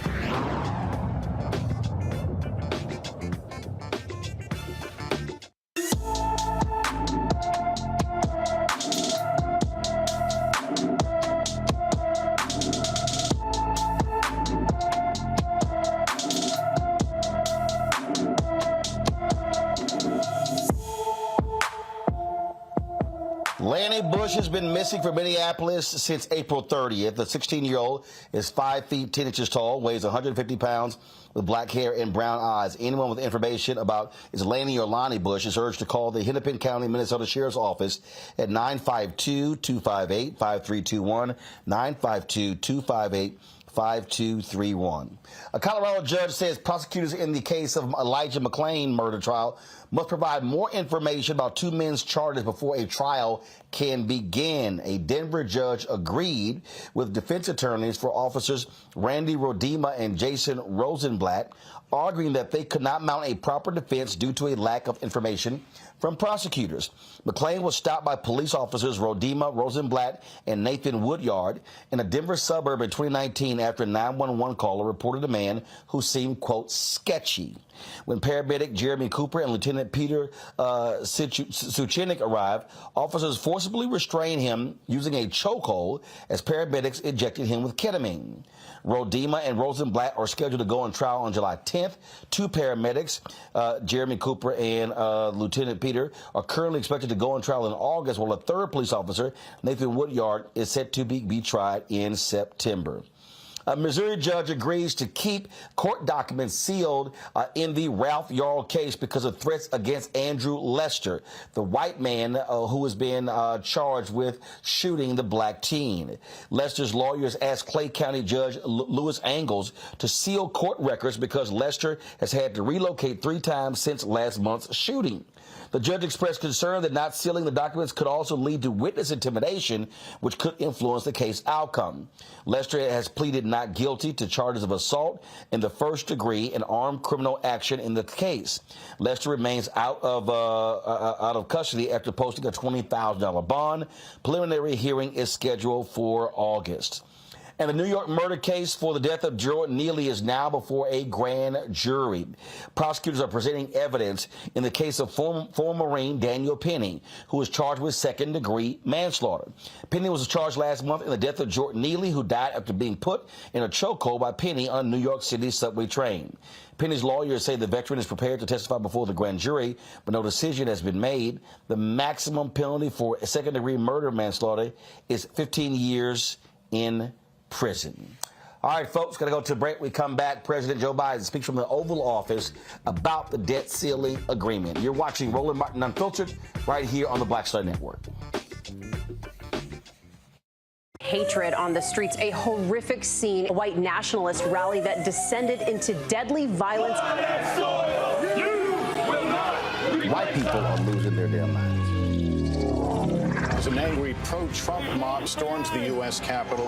Lanny Bush has been missing from Minneapolis since April 30th. The 16-year-old is 5 feet 10 inches tall, weighs 150 pounds, with black hair and brown eyes. Anyone with information about is Lanny or Lonnie Bush is urged to call the Hennepin County, Minnesota Sheriff's Office at 952-258-5321, 952-258-5231. A Colorado judge says prosecutors in the case of Elijah McClain murder trial must provide more information about two men's charges before a trial can begin. A Denver judge agreed with defense attorneys for officers Randy Rodema and Jason Rosenblatt, arguing that they could not mount a proper defense due to a lack of information from prosecutors. McClain was stopped by police officers Rodima Rosenblatt and Nathan Woodyard in a Denver suburb in 2019 after a 911 caller reported a man who seemed, quote, sketchy. When paramedic Jeremy Cooper and Lieutenant Peter Suchinik arrived, officers forcibly restrained him using a chokehold as paramedics injected him with ketamine. Rodima and Rosenblatt are scheduled to go on trial on July 10th. Two paramedics, Jeremy Cooper and Lieutenant Peter, are currently expected to go on trial in August, while a third police officer, Nathan Woodyard, is set to be tried in September. A Missouri judge agrees to keep court documents sealed in the Ralph Yarl case because of threats against Andrew Lester, the white man who has been charged with shooting the black teen. Lester's lawyers asked Clay County Judge Louis Angles to seal court records because Lester has had to relocate 3 times since last month's shooting. The judge expressed concern that not sealing the documents could also lead to witness intimidation, which could influence the case outcome. Lester has pleaded not guilty to charges of assault in the first degree and armed criminal action in the case. Lester remains out of custody after posting a $20,000 bond. Preliminary hearing is scheduled for August. And the New York murder case for the death of Jordan Neely is now before a grand jury. Prosecutors are presenting evidence in the case of former Marine Daniel Penny, who was charged with second-degree manslaughter. Penny was charged last month in the death of Jordan Neely, who died after being put in a chokehold by Penny on a New York City subway train. Penny's lawyers say the veteran is prepared to testify before the grand jury, but no decision has been made. The maximum penalty for second-degree murder manslaughter is 15 years in prison. All right, folks, got to go to a break. We come back. President Joe Biden speaks from the Oval Office about the debt ceiling agreement. You're watching Roland Martin Unfiltered right here on the Black Star Network. Hatred on the streets, a horrific scene, a white nationalist rally that descended into deadly violence. White people are losing their damn minds. As an angry pro-Trump mob storms the U.S. Capitol,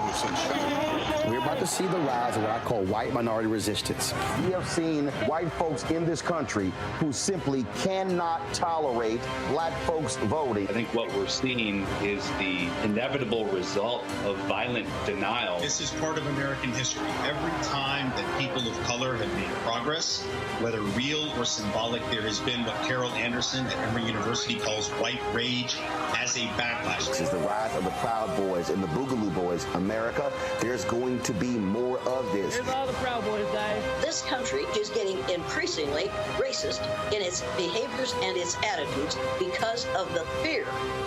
we're about to see the rise of what I call white minority resistance. We have seen white folks in this country who simply cannot tolerate black folks voting. I think what we're seeing is the inevitable result of violent denial. This is part of American history. Every time that people of color have made progress, whether real or symbolic, there has been what Carol Anderson at Emory University calls white rage as a backlash. This is the rise of the Proud Boys and the Boogaloo Boys. America, there's going to be more of this. Here's all the Proud Boys, guys. This country is getting increasingly racist in its behaviors and its attitudes because of the fear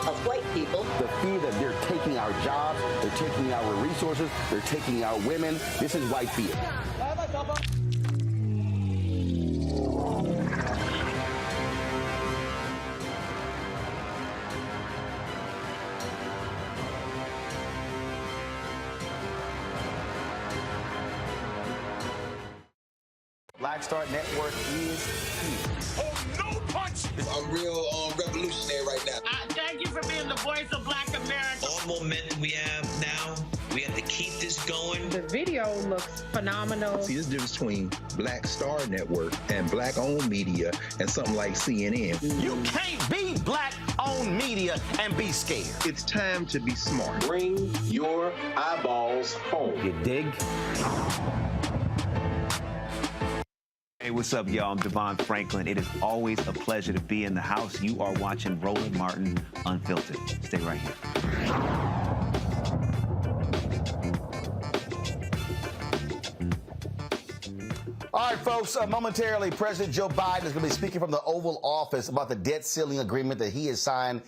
of white people. The fear that they're taking our jobs, they're taking our resources, they're taking our women. This is white fear. Black Star Network is here. Oh, no punch! I'm real revolutionary right now. Thank you for being the voice of Black America. All momentum we have now, we have to keep this going. The video looks phenomenal. See, this difference between Black Star Network and black-owned media and something like CNN. You can't be black-owned media and be scared. It's time to be smart. Bring your eyeballs home. You dig? Hey, what's up, y'all? I'm Devon Franklin. It is always a pleasure to be in the house. You are watching Roland Martin Unfiltered. Stay right here. All right, folks, momentarily, President Joe Biden is going to be speaking from the Oval Office about the debt ceiling agreement that he has signed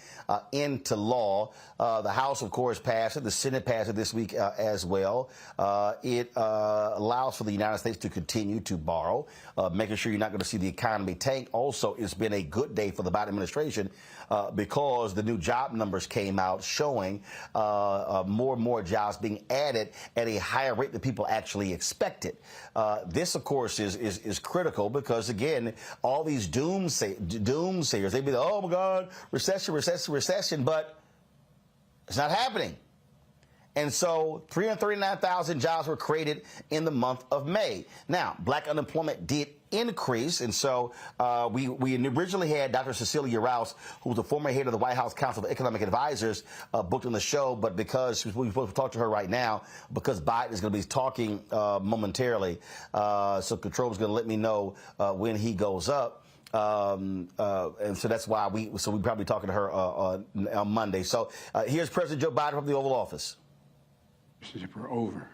into law. The House, of course, passed it. The Senate passed it this week as well. It allows for the United States to continue to borrow, making sure you're not going to see the economy tank. Also, it's been a good day for the Biden administration because the new job numbers came out showing more and more jobs being added at a higher rate than people actually expected. This, of course, is critical because, again, all these doomsayers, they'd be like, oh, my God, recession, but it's not happening. And so 339,000 jobs were created in the month of May. Now, black unemployment did increase. And so we originally had Dr. Cecilia Rouse, who was the former head of the White House Council of Economic Advisors, booked on the show. But because we're supposed to talk to her right now, because Biden is going to be talking momentarily, so Control is going to let me know when he goes up. And so that's why we're probably talking to her on Monday. So here's President Joe Biden from the Oval Office. Are over.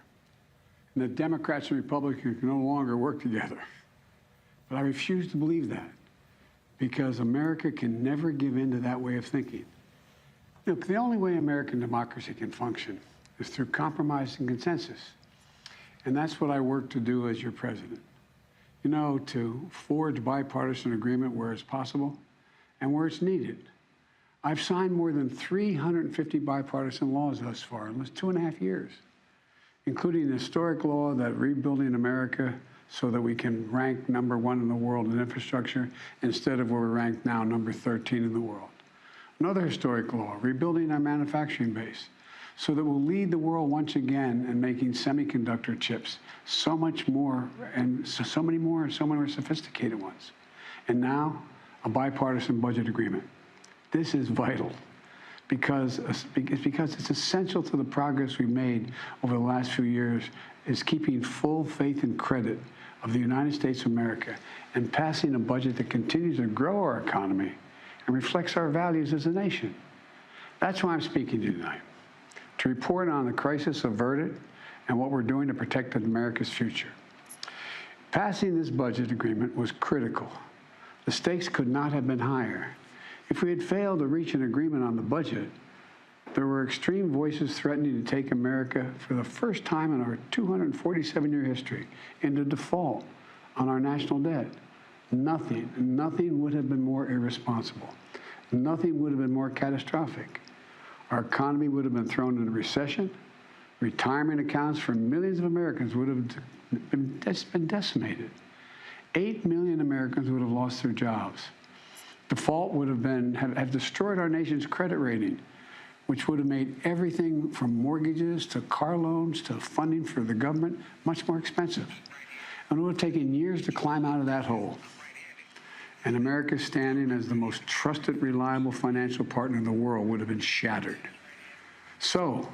And the Democrats and Republicans can no longer work together. But I refuse to believe that, because America can never give in to that way of thinking. Look, the only way American democracy can function is through compromise and consensus. And that's what I work to do as your president. You know, to forge bipartisan agreement where it's possible and where it's needed. I've signed more than 350 bipartisan laws thus far in just 2.5 years, including an historic law that rebuilding America so that we can rank #1 in the world in infrastructure instead of where we're ranked now, number 13 in the world. Another historic law, rebuilding our manufacturing base so that we'll lead the world once again in making semiconductor chips, so much more, and so many more sophisticated ones. And now, a bipartisan budget agreement. This is vital because it's essential to the progress we've made over the last few years, is keeping full faith and credit of the United States of America and passing a budget that continues to grow our economy and reflects our values as a nation. That's why I'm speaking to you tonight, to report on the crisis averted and what we're doing to protect America's future. Passing this budget agreement was critical. The stakes could not have been higher. If we had failed to reach an agreement on the budget, there were extreme voices threatening to take America for the first time in our 247-year history into default on our national debt. Nothing would have been more irresponsible. Nothing would have been more catastrophic. Our economy would have been thrown into recession. Retirement accounts for millions of Americans would have been decimated. 8 million Americans would have lost their jobs. Default would have destroyed our nation's credit rating, which would have made everything from mortgages to car loans to funding for the government much more expensive. And it would have taken years to climb out of that hole. And America's standing as the most trusted, reliable financial partner in the world would have been shattered. So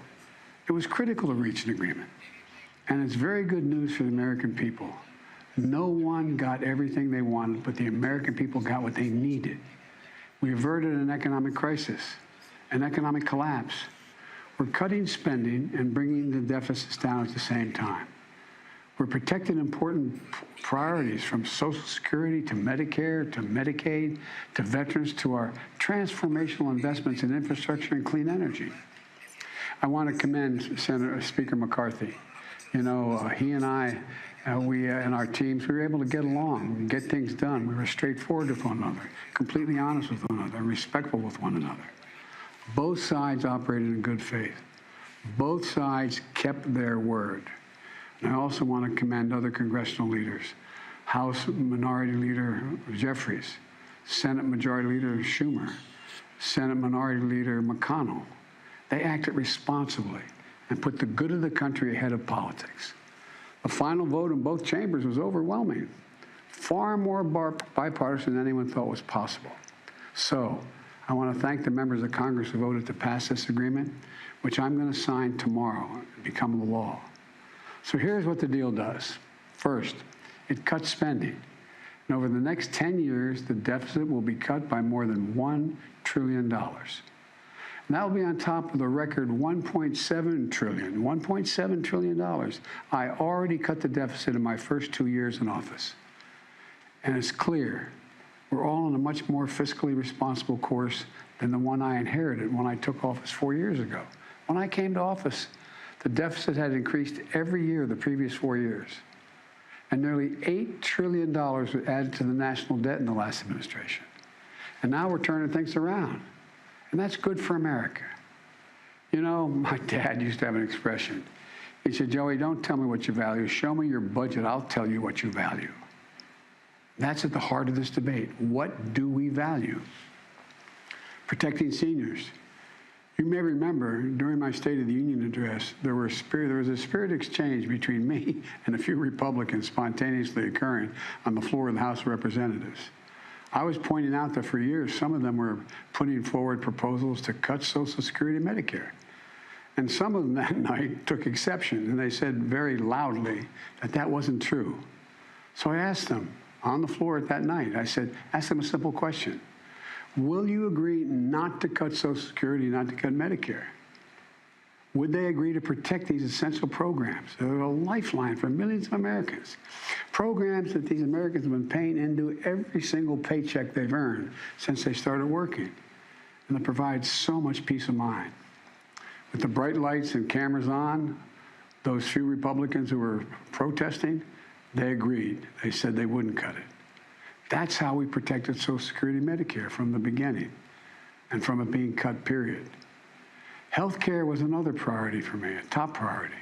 it was critical to reach an agreement. And it's very good news for the American people. No one got everything they wanted, but the American people got what they needed. We averted an economic crisis, an economic collapse. We're cutting spending and bringing the deficits down at the same time. We're protecting important priorities from Social Security to Medicare to Medicaid to veterans to our transformational investments in infrastructure and clean energy. I want to commend Speaker McCarthy. You know, he and I, we and our teams, we were able to get along and get things done. We were straightforward with one another, completely honest with one another, and respectful with one another. Both sides operated in good faith. Both sides kept their word. And I also want to commend other congressional leaders, House Minority Leader Jeffries, Senate Majority Leader Schumer, Senate Minority Leader McConnell. They acted responsibly and put the good of the country ahead of politics. The final vote in both chambers was overwhelming, far more bipartisan than anyone thought was possible. So I want to thank the members of Congress who voted to pass this agreement, which I'm going to sign tomorrow and become the law. So here's what the deal does. First, it cuts spending. And over the next 10 years, the deficit will be cut by more than $1 trillion. And that will be on top of the record $1.7 trillion. I already cut the deficit in my first 2 years in office. And it's clear we're all on a much more fiscally responsible course than the one I inherited when I took office 4 years ago. When I came to office, the deficit had increased every year the previous 4 years. And nearly $8 trillion was added to the national debt in the last administration. And now we're turning things around. And that's good for America. You know, my dad used to have an expression. He said, Joey, don't tell me what you value. Show me your budget. I'll tell you what you value. That's at the heart of this debate. What do we value? Protecting seniors. You may remember during my State of the Union address, there was a spirit exchange between me and a few Republicans spontaneously occurring on the floor of the House of Representatives. I was pointing out that for years, some of them were putting forward proposals to cut Social Security and Medicare. And some of them that night took exception, and they said very loudly that that wasn't true. So I asked them on the floor that night, I said, ask them a simple question. Will you agree not to cut Social Security, not to cut Medicare? Would they agree to protect these essential programs that are a lifeline for millions of Americans? Programs that these Americans have been paying into every single paycheck they've earned since they started working, and that provide so much peace of mind. With the bright lights and cameras on, those few Republicans who were protesting, they agreed. They said they wouldn't cut it. That's how we protected Social Security and Medicare from the beginning and from it being cut, period. Health care was another priority for me, a top priority.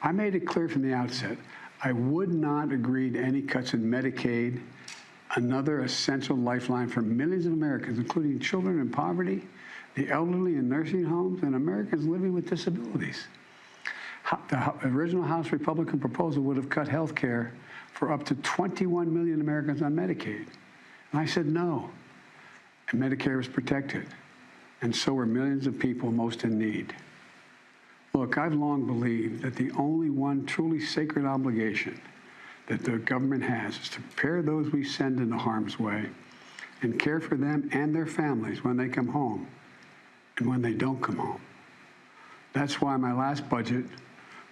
I made it clear from the outset, I would not agree to any cuts in Medicaid, another essential lifeline for millions of Americans, including children in poverty, the elderly in nursing homes, and Americans living with disabilities. The original House Republican proposal would have cut health care for up to 21 million Americans on Medicaid. And I said no. And Medicare was protected. And so were millions of people most in need. Look, I've long believed that the only one truly sacred obligation that the government has is to prepare those we send into harm's way and care for them and their families when they come home and when they don't come home. That's why my last budget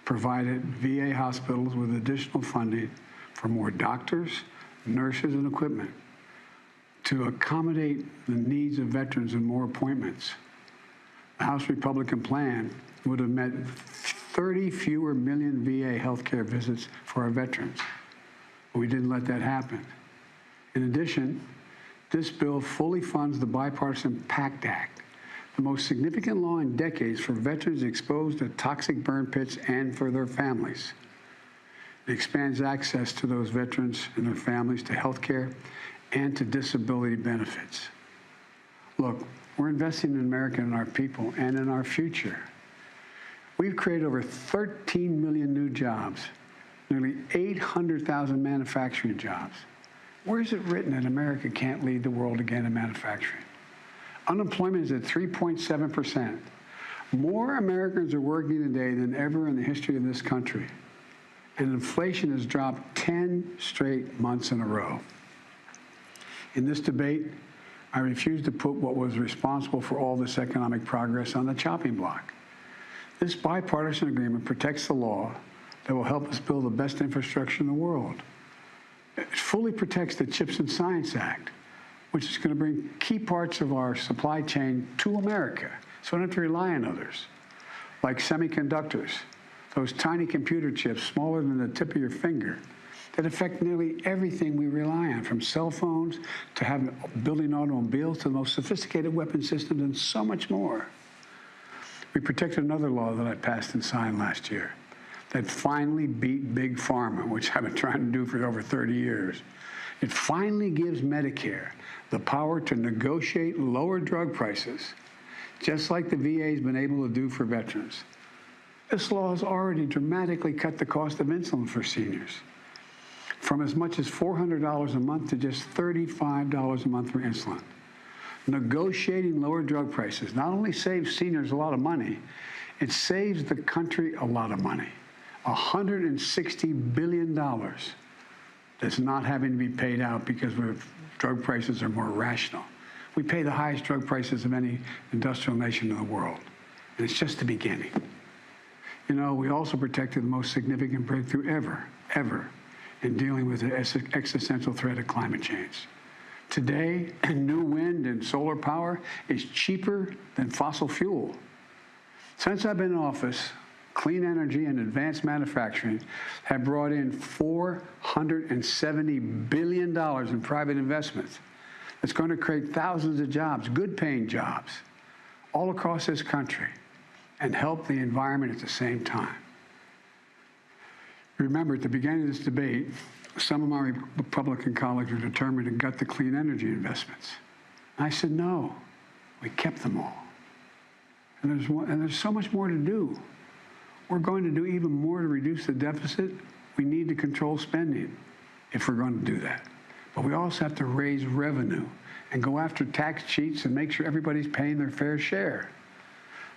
provided VA hospitals with additional funding for more doctors, nurses, and equipment to accommodate the needs of veterans and more appointments. The House Republican plan would have meant 30 fewer million VA healthcare visits for our veterans. We didn't let that happen. In addition, this bill fully funds the Bipartisan PACT Act, the most significant law in decades for veterans exposed to toxic burn pits and for their families. It expands access to those veterans and their families to health care and to disability benefits. Look, we're investing in America and our people and in our future. We've created over 13 million new jobs, nearly 800,000 manufacturing jobs. Where is it written that America can't lead the world again in manufacturing? Unemployment is at 3.7%. More Americans are working today than ever in the history of this country. And inflation has dropped 10 straight months in a row. In this debate, I refuse to put what was responsible for all this economic progress on the chopping block. This bipartisan agreement protects the law that will help us build the best infrastructure in the world. It fully protects the CHIPS and Science Act, which is going to bring key parts of our supply chain to America, so we don't have to rely on others, like semiconductors, those tiny computer chips smaller than the tip of your finger that affect nearly everything we rely on, from cell phones to building automobiles to the most sophisticated weapon systems and so much more. We protected another law that I passed and signed last year that finally beat Big Pharma, which I've been trying to do for over 30 years. It finally gives Medicare the power to negotiate lower drug prices, just like the VA has been able to do for veterans. This law has already dramatically cut the cost of insulin for seniors, from as much as $400 a month to just $35 a month for insulin. Negotiating lower drug prices not only saves seniors a lot of money, it saves the country a lot of money. $160 billion that's not having to be paid out because drug prices are more rational. We pay the highest drug prices of any industrial nation in the world, and it's just the beginning. You know, we also protected the most significant breakthrough ever in dealing with the existential threat of climate change. Today, new wind and solar power is cheaper than fossil fuel. Since I've been in office, clean energy and advanced manufacturing have brought in $470 billion in private investments. It's going to create thousands of jobs, good-paying jobs, all across this country, and help the environment at the same time. Remember, at the beginning of this debate, some of my Republican colleagues were determined to gut the clean energy investments. I said, no, we kept them all. And there's so much more to do. We're going to do even more to reduce the deficit. We need to control spending if we're going to do that. But we also have to raise revenue and go after tax cheats and make sure everybody's paying their fair share.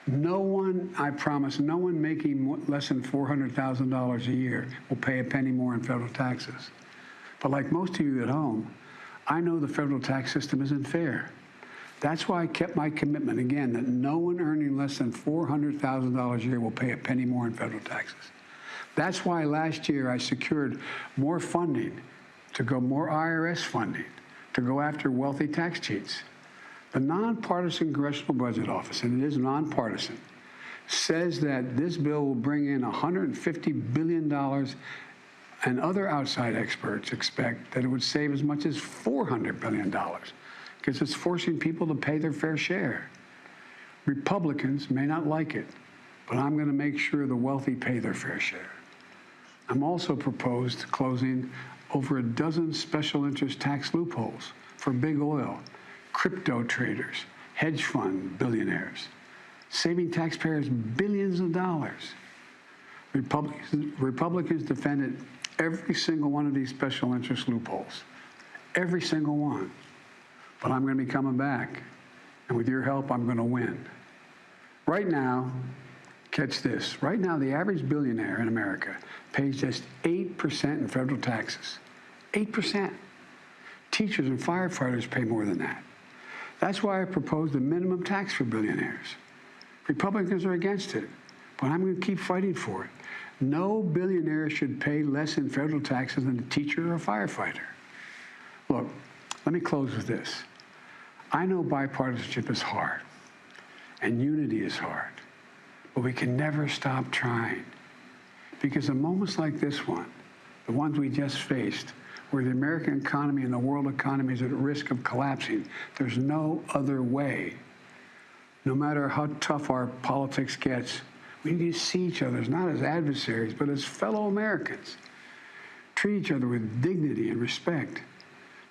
No one, I promise, no one making less than $400,000 a year will pay a penny more in federal taxes. But like most of you at home, I know the federal tax system isn't fair. That's why I kept my commitment, again, that no one earning less than $400,000 a year will pay a penny more in federal taxes. That's why last year I secured more funding more IRS funding to go after wealthy tax cheats. The nonpartisan Congressional Budget Office, and it is nonpartisan, says that this bill will bring in $150 billion, and other outside experts expect that it would save as much as $400 billion because it's forcing people to pay their fair share. Republicans may not like it, but I'm going to make sure the wealthy pay their fair share. I'm also proposed closing over a dozen special interest tax loopholes for big oil, crypto traders, hedge fund billionaires, saving taxpayers billions of dollars. Republicans defended every single one of these special interest loopholes, every single one. But I'm going to be coming back, and with your help, I'm going to win. Right now, catch this, right now the average billionaire in America pays just 8% in federal taxes. 8%. Teachers and firefighters pay more than that. That's why I proposed a minimum tax for billionaires. Republicans are against it, but I'm going to keep fighting for it. No billionaire should pay less in federal taxes than a teacher or a firefighter. Look, let me close with this. I know bipartisanship is hard, and unity is hard, but we can never stop trying. Because in moments like this one, the ones we just faced, where the American economy and the world economy is at risk of collapsing, there's no other way. No matter how tough our politics gets, we need to see each other not as adversaries, but as fellow Americans. Treat each other with dignity and respect.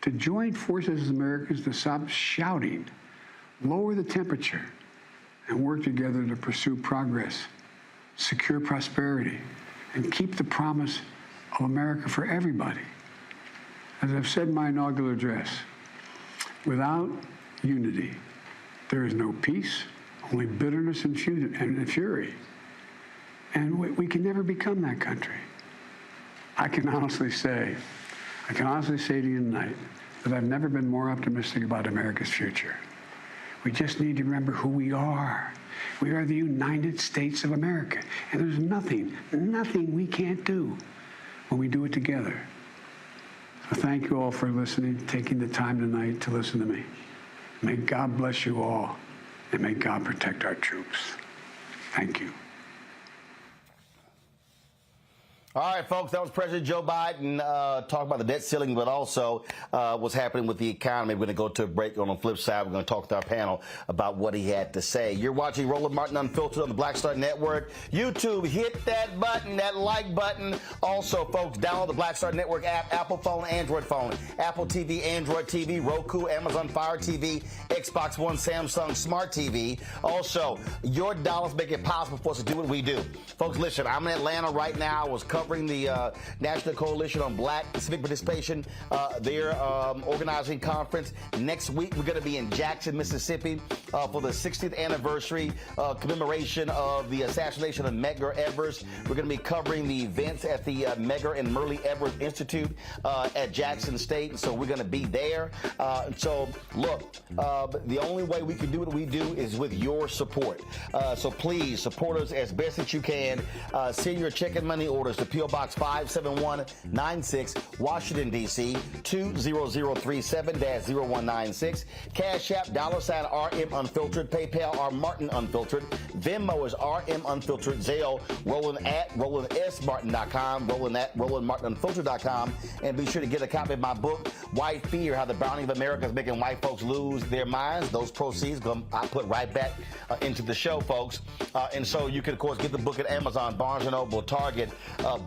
To join forces as Americans to stop shouting, lower the temperature, and work together to pursue progress, secure prosperity, and keep the promise of America for everybody. As I've said in my inaugural address, without unity, there is no peace, only bitterness and fury. And we can never become that country. I can honestly say to you tonight that I've never been more optimistic about America's future. We just need to remember who we are. We are the United States of America, and there's nothing we can't do when we do it together. So thank you all for listening, taking the time tonight to listen to me. May God bless you all, and may God protect our troops. Thank you. All right, folks, that was President Joe Biden talking about the debt ceiling, but also what's happening with the economy. We're going to go to a break. On the flip side, we're going to talk to our panel about what he had to say. You're watching Roland Martin Unfiltered on the Black Star Network. YouTube, hit that button, that like button. Also, folks, download the Black Star Network app, Apple phone, Android phone, Apple TV, Android TV, Roku, Amazon Fire TV, Xbox One, Samsung Smart TV. Also, your dollars make it possible for us to do what we do. Folks, listen, I'm in Atlanta right now. I was covering the National Coalition on Black Civic Participation, their organizing conference. Next week, we're going to be in Jackson, Mississippi for the 60th anniversary commemoration of the assassination of Medgar Evers. We're going to be covering the events at the Medgar and Murray Evers Institute at Jackson State. So we're going to be there. So look, the only way we can do what we do is with your support. So please support us as best as you can. Send your check and money orders to P.O. Box 57196, Washington, D.C. 20037-0196. Cash App, $RM Unfiltered. PayPal, R Martin Unfiltered. Venmo is RM Unfiltered. Zelle, Roland at RolandSMartin.com. Roland at RolandMartinUnfiltered.com. And be sure to get a copy of my book, White Fear, How the Browning of America is Making White Folks Lose Their Minds. Those proceeds I put right back into the show, folks. And so you can, of course, get the book at Amazon, Barnes & Noble, Target,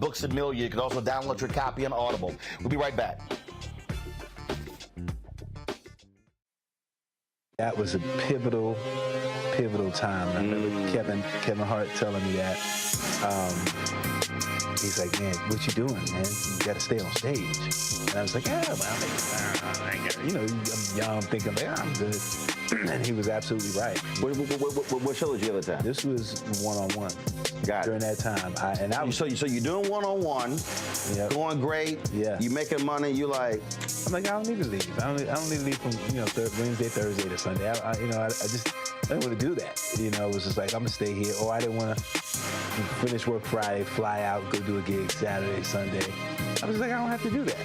Books A Million. You can also download your copy on Audible. We'll be right back. That was a pivotal pivotal time. And I remember Kevin Hart telling me that. He's like, man, what you doing, man? You got to stay on stage. And I was like, yeah, well, I'm young, thinking, like, I'm good. And he was absolutely right. What show did you have at the time? This was one-on-one. Got it. During that time. So you're doing one-on-one, going great. Yeah. You making money. You like. I'm like, I don't need to leave. I don't need to leave from Wednesday, Thursday to Sunday. I didn't want to do that. It was just like, I'm gonna stay here. Or I didn't want to finish work Friday, fly out, go do a gig Saturday, Sunday. I was like, I don't have to do that.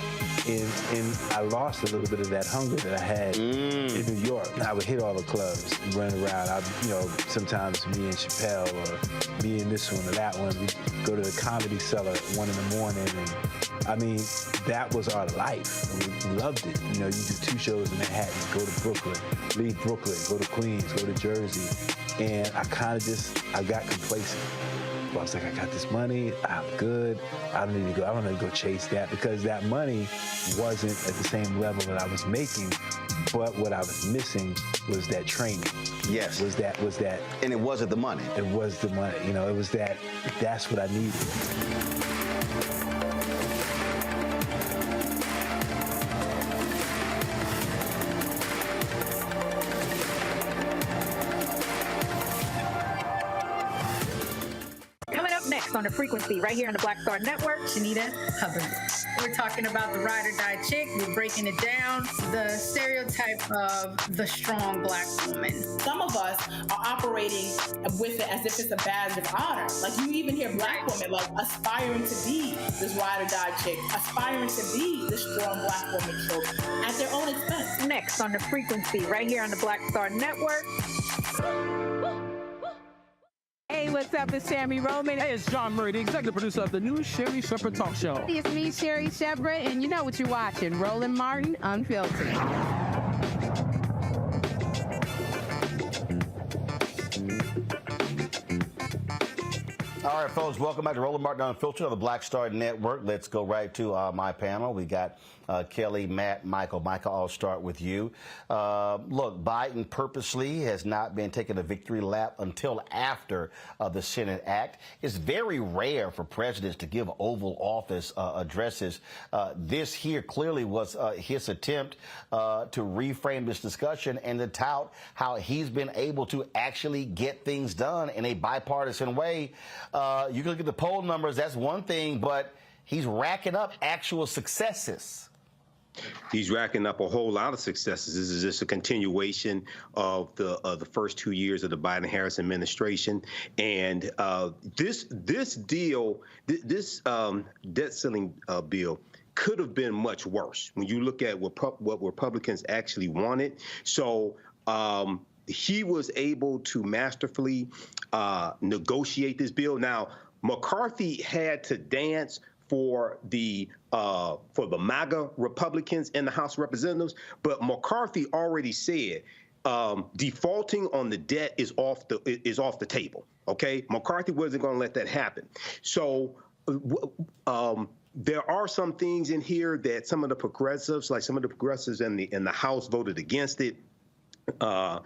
And I lost a little bit of that hunger that I had in New York. I would hit all the clubs, run around. Sometimes me and Chappelle or me and this one or that one, we'd go to the Comedy Cellar at 1 in the morning. And I mean, that was our life. We loved it. You do 2 shows in Manhattan, go to Brooklyn, leave Brooklyn, go to Queens, go to Jersey. And I got complacent. I was like, I got this money, I'm good. I don't need to go chase that, because that money wasn't at the same level that I was making. But what I was missing was that training. Yes. Was that. And it wasn't the money. It was the money. It was that's what I needed. On the frequency right here on the Black Star Network, Shanita Hubbard. We're talking about the ride or die chick. We're breaking it down. The stereotype of the strong Black woman. Some of us are operating with it as if it's a badge of honor. Like, you even hear Black women like aspiring to be this ride or die chick, aspiring to be this strong Black woman trope at their own expense. Next on the frequency right here on the Black Star Network. Hey, what's up? It's Sammy Roman. Hey, it's John Murray, the executive producer of the new Sherry Shepherd Talk Show. It's me, Sherry Shepherd, and you know what you're watching, Roland Martin Unfiltered. All right, folks, welcome back to Roland Martin Unfiltered on the Black Star Network. Let's go right to my panel. We got Kelly, Matt, Michael. Michael, I'll start with you. Look, Biden purposely has not been taking a victory lap until after the Senate Act. It's very rare for presidents to give Oval Office addresses. This here clearly was his attempt to reframe this discussion and to tout how he's been able to actually get things done in a bipartisan way. You can look at the poll numbers, that's one thing, but he's racking up actual successes. He's racking up a whole lot of successes. This is just a continuation of the first 2 years of the Biden-Harris administration, and this debt ceiling bill could have been much worse when you look at what Republicans actually wanted. So he was able to masterfully negotiate this bill. Now, McCarthy had to dance for the MAGA Republicans in the House of Representatives, but McCarthy already said defaulting on the debt is off the table. Okay, McCarthy wasn't going to let that happen. So there are some things in here that some of the progressives, in the House, voted against it. The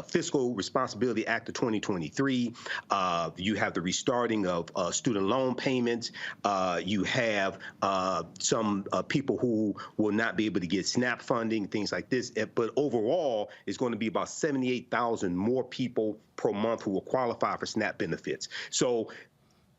Fiscal Responsibility Act of 2023. You have the restarting of student loan payments. You have some people who will not be able to get SNAP funding, things like this. But overall, it's going to be about 78,000 more people per month who will qualify for SNAP benefits. So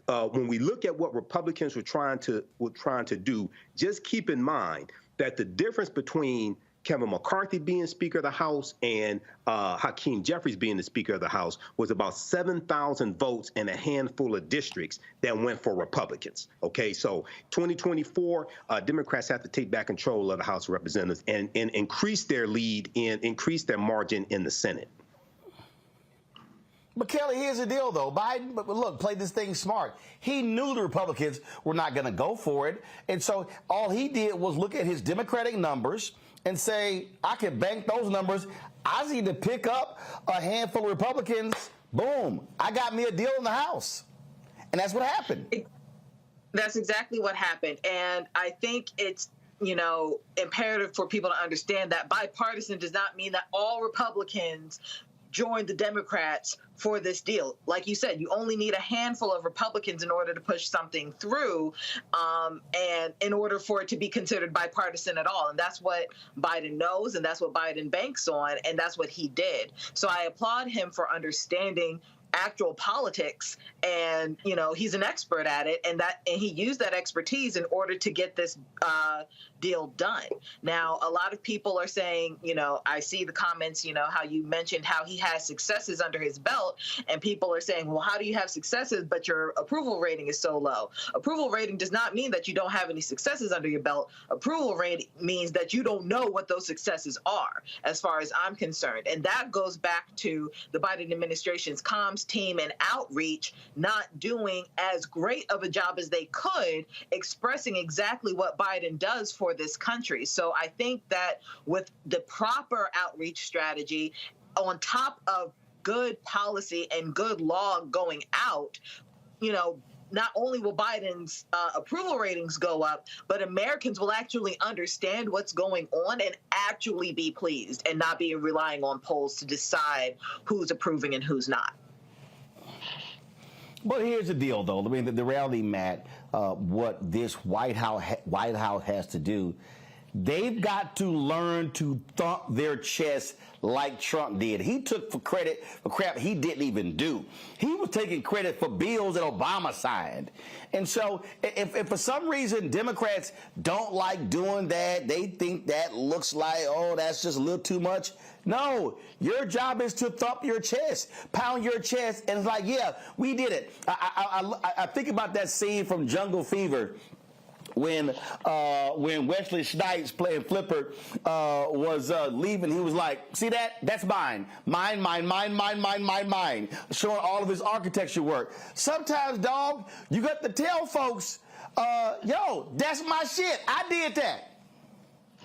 when we look at what Republicans were trying to do, just keep in mind that the difference between Kevin McCarthy being Speaker of the House and Hakeem Jeffries being the Speaker of the House was about 7,000 votes in a handful of districts that went for Republicans. Okay, so 2024, Democrats have to take back control of the House of Representatives and increase their lead and increase their margin in the Senate. But Kelly, here's the deal, though. Biden, look, played this thing smart. He knew the Republicans were not going to go for it. And so all he did was look at his Democratic numbers and say, I can bank those numbers. I just need to pick up a handful of Republicans. Boom. I got me a deal in the House. And that's what happened. That's exactly what happened. And I think it's, imperative for people to understand that bipartisan does not mean that all Republicans join the Democrats for this deal. Like you said, you only need a handful of Republicans in order to push something through, and in order for it to be considered bipartisan at all. And that's what Biden knows, and that's what Biden banks on, and that's what he did. So I applaud him for understanding actual politics, and he's an expert at it, and he used that expertise in order to get this deal done. Now, a lot of people are saying, I see the comments, how you mentioned how he has successes under his belt, and people are saying, well, how do you have successes but your approval rating is so low? Approval rating does not mean that you don't have any successes under your belt. Approval rating means that you don't know what those successes are, as far as I'm concerned. And that goes back to the Biden administration's comms team and outreach not doing as great of a job as they could expressing exactly what Biden does for this country. So I think that with the proper outreach strategy on top of good policy and good law going out, not only will Biden's approval ratings go up, but Americans will actually understand what's going on and actually be pleased and not be relying on polls to decide who's approving and who's not. But here's the deal, though. I mean, the reality, Matt, what this White House has to do, they've got to learn to thump their chest like Trump did. He took credit for crap he didn't even do. He was taking credit for bills that Obama signed. And so if for some reason Democrats don't like doing that, they think that looks like, oh, that's just a little too much. No, your job is to thump your chest, pound your chest, and it's like, yeah, we did it. I think about that scene from Jungle Fever when Wesley Snipes playing Flipper was leaving. He was like, see that? That's mine. Mine, showing all of his architecture work. Sometimes, dog, you got to tell folks, yo, that's my shit. I did that.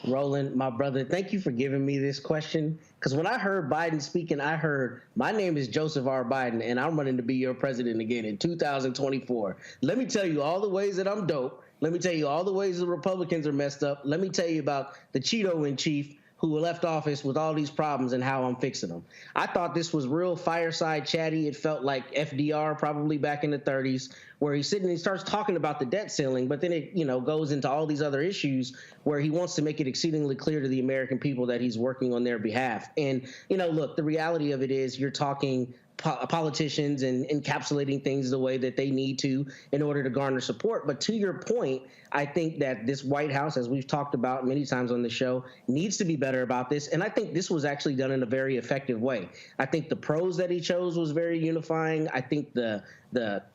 Roland, my brother, thank you for giving me this question. Because when I heard Biden speaking, I heard, my name is Joseph R. Biden, and I'm running to be your president again in 2024. Let me tell you all the ways that I'm dope. Let me tell you all the ways the Republicans are messed up. Let me tell you about the Cheeto-in-chief who left office with all these problems and how I'm fixing them. I thought this was real fireside chatty. It felt like FDR probably back in the 30s, where he's sitting and he starts talking about the debt ceiling, but then it goes into all these other issues where he wants to make it exceedingly clear to the American people that he's working on their behalf. And, look, the reality of it is you're talking politicians and encapsulating things the way that they need to in order to garner support. But to your point, I think that this White House, as we've talked about many times on the show, needs to be better about this. And I think this was actually done in a very effective way. I think the prose that he chose was very unifying. I think the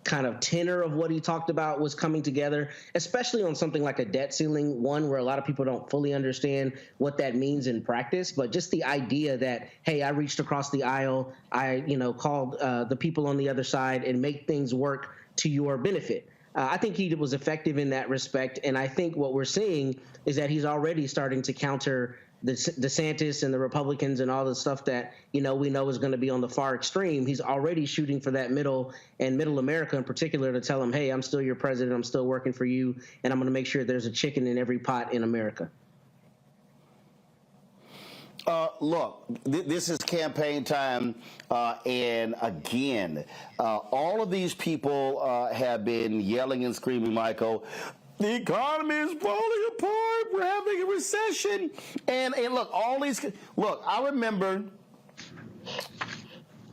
kind of tenor of what he talked about was coming together, especially on something like a debt ceiling, one where a lot of people don't fully understand what that means in practice. But just the idea that, hey, I reached across the aisle, I called the people on the other side and make things work to your benefit. I think he was effective in that respect. And I think what we're seeing is that he's already starting to counter the DeSantis and the Republicans and all the stuff that, we know is going to be on the far extreme. He's already shooting for that middle America in particular to tell them, hey, I'm still your president. I'm still working for you. And I'm going to make sure there's a chicken in every pot in America. Look, this is campaign time, and again, all of these people have been yelling and screaming, Michael, the economy is falling apart, we're having a recession, and look, I remember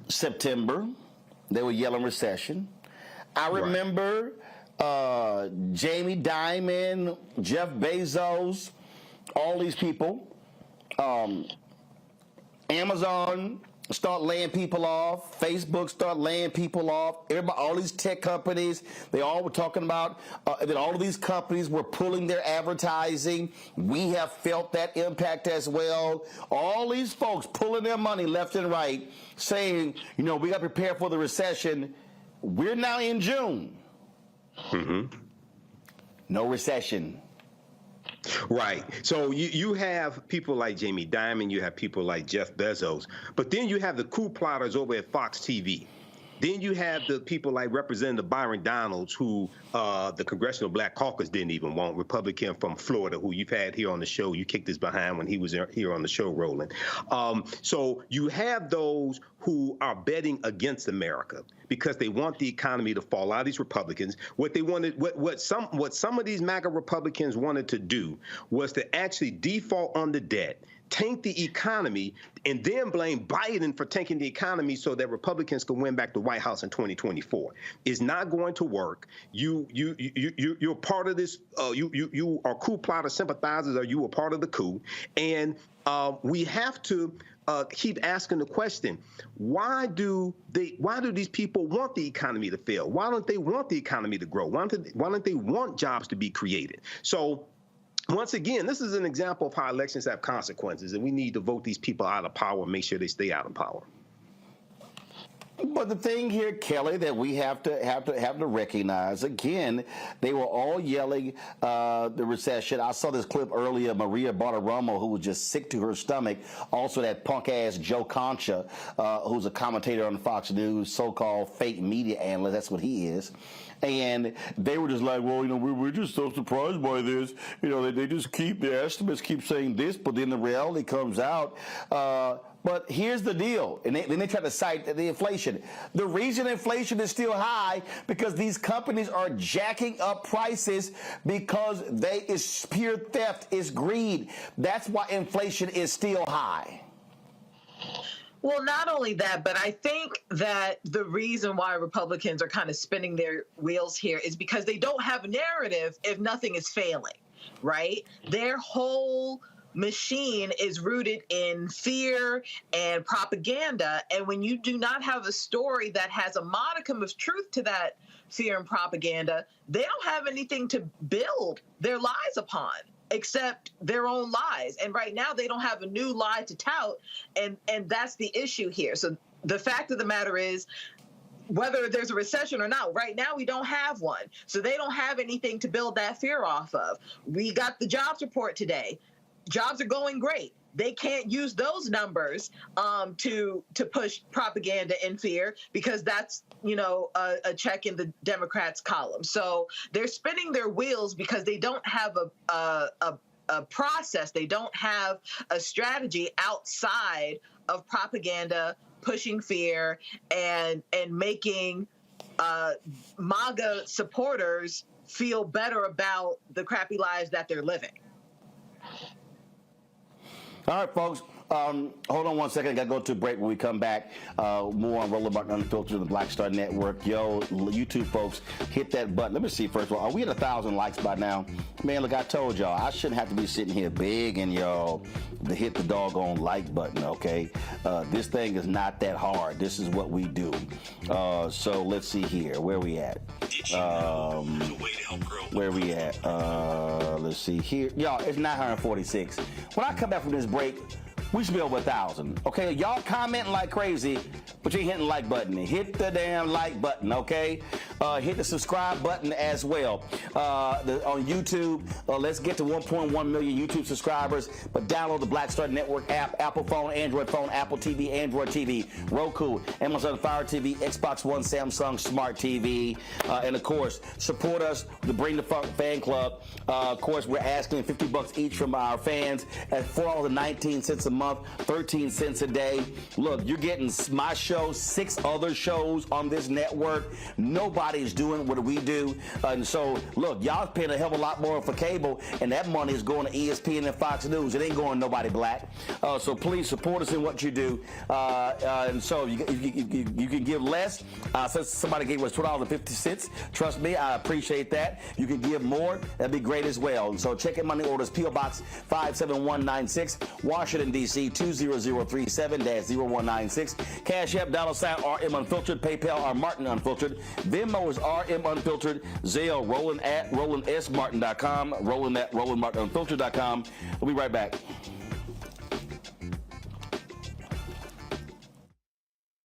September, they were yelling recession. I remember Jamie Dimon, Jeff Bezos, all these people. Amazon start laying people off. Facebook start laying people off. Everybody, all these tech companies, they all were talking about that all of these companies were pulling their advertising. We have felt that impact as well. All these folks pulling their money left and right, saying, we got to prepare for the recession. We're now in June. Mm-hmm. No recession. Right. So you have people like Jamie Dimon, you have people like Jeff Bezos, but then you have the coup plotters over at Fox TV. Then you have the people like Representative Byron Donalds, who the Congressional Black Caucus didn't even want, Republican from Florida, who you've had here on the show. You kicked his behind when he was here on the show, Roland. So you have those who are betting against America because they want the economy to fall out. These Republicans, what they wanted, what some of these MAGA Republicans wanted to do was to actually default on the debt, tank the economy, and then blame Biden for tanking the economy so that Republicans can win back the White House in 2024. It's not going to work. You're part of this. You are coup plotter sympathizers, or you are part of the coup, and we have to keep asking the question: why do these people want the economy to fail? Why don't they want the economy to grow? Why don't they want jobs to be created? So, once again, this is an example of how elections have consequences, and we need to vote these people out of power and make sure they stay out of power. But the thing here, Kelly, that we have to recognize, again, they were all yelling the recession. I saw this clip earlier, Maria Bartiromo, who was just sick to her stomach. Also that punk-ass Joe Concha, who's a commentator on Fox News, so-called fake media analyst. That's what he is. And they were just like, well, we're just so surprised by this. They just the estimates keep saying this, but then the reality comes out. But here's the deal, and then they try to cite the inflation. The reason inflation is still high because these companies are jacking up prices because it's pure theft, it's greed. That's why inflation is still high. Well, not only that, but I think that the reason why Republicans are kind of spinning their wheels here is because they don't have a narrative if nothing is failing, right? Their whole machine is rooted in fear and propaganda. And when you do not have a story that has a modicum of truth to that fear and propaganda, they don't have anything to build their lies upon except their own lies. And right now they don't have a new lie to tout. And that's the issue here. So the fact of the matter is, whether there's a recession or not, right now we don't have one. So they don't have anything to build that fear off of. We got the jobs report today. Jobs are going great. They can't use those numbers to push propaganda and fear because that's, a check in the Democrats' column. So they're spinning their wheels because they don't have a process. They don't have a strategy outside of propaganda, pushing fear, and making MAGA supporters feel better about the crappy lives that they're living. All right, folks. Hold on one second. I got to go to a break. When we come back, more on Roland Martin Unfiltered on the Black Star Network. Yo, YouTube folks, hit that button. Let me see first of all. Are we at 1,000 likes by now? Man, look, I told y'all I shouldn't have to be sitting here begging y'all to hit the doggone like button. Okay, this thing is not that hard. This is what we do. So let's see here. Where we at? Where we at? Let's see here. Y'all, it's 946. When I come back from this break, we should be over 1,000. Okay, y'all commenting like crazy, but you ain't hitting the like button. Hit the damn like button, okay? Hit the subscribe button as well. On YouTube, let's get to 1.1 million YouTube subscribers, but download the Black Star Network app, Apple phone, Android phone, Apple TV, Android TV, Roku, Amazon Fire TV, Xbox One, Samsung Smart TV, and of course, support us, the Bring the Funk fan club. Of course, we're asking $50 each from our fans at $4.19 a month, 13 cents a day. Look, you're getting my show, 6 other shows on this network. Nobody's doing what we do. And so, look, y'all paying a hell of a lot more for cable, and that money is going to ESPN and Fox News. It ain't going to nobody black. So please support us in what you do. And so you can give less. Since somebody gave us $12.50, trust me, I appreciate that. You can give more. That'd be great as well. So check in money orders, P.O. Box 57196, Washington, D.C. 20037-0196. Cash App, $RM Unfiltered. PayPal, R Martin Unfiltered. Venmo is RM Unfiltered. Zelle, Roland at RolandSMartin.com. Roland at RolandMartinUnfiltered.com. We'll be right back.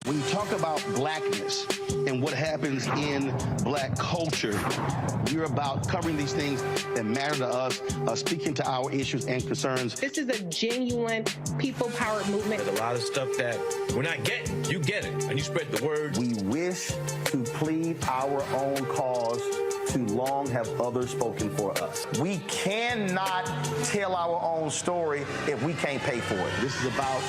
When you talk about blackness and what happens in black culture, you're about covering these things that matter to us, speaking to our issues and concerns. This is a genuine people-powered movement. There's a lot of stuff that we're not getting. You get it, and you spread the word. We wish to plead our own cause. Too long have others spoken for us. We cannot tell our own story if we can't pay for it. This is about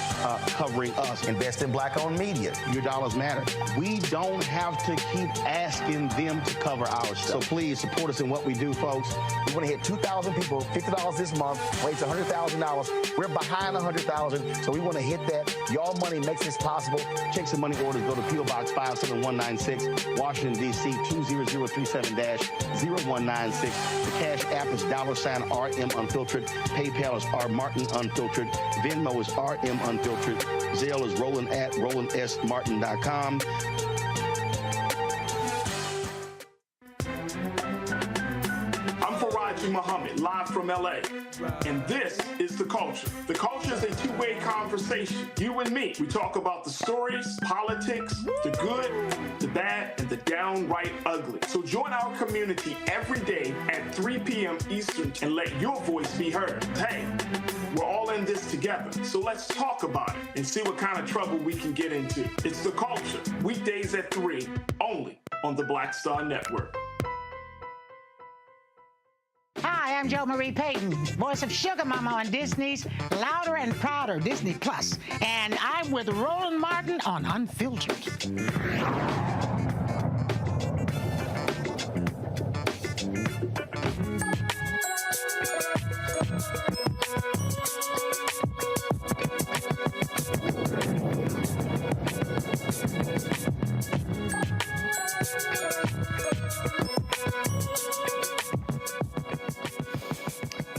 covering us. Invest in black-owned media. Your dollars matter. We don't have to keep asking them to cover our stuff. So please support us in what we do, folks. We want to hit 2,000 people, $50 this month, raise $100,000. We're behind 100,000, so we want to hit that. Y'all money makes this possible. Check some money orders. Go to P.O. Box 57196, Washington, D.C. 20037-0196. The Cash App is $RM Unfiltered. PayPal is R Martin Unfiltered. Venmo is RM Unfiltered. Zelle is Roland at RolandSMartin.com. Muhammad, live from LA. And this is The Culture. The Culture is a two-way conversation. You and me. We talk about the stories, politics, the good, the bad, and the downright ugly. So join our community every day at 3 p.m. Eastern and let your voice be heard. Hey, we're all in this together. So let's talk about it and see what kind of trouble we can get into. It's The Culture. Weekdays at 3, only on the Black Star Network. Hi, I'm Jo Marie Payton, voice of Sugar Mama on Disney's Louder and Prouder Disney Plus, and I'm with Roland Martin on Unfiltered.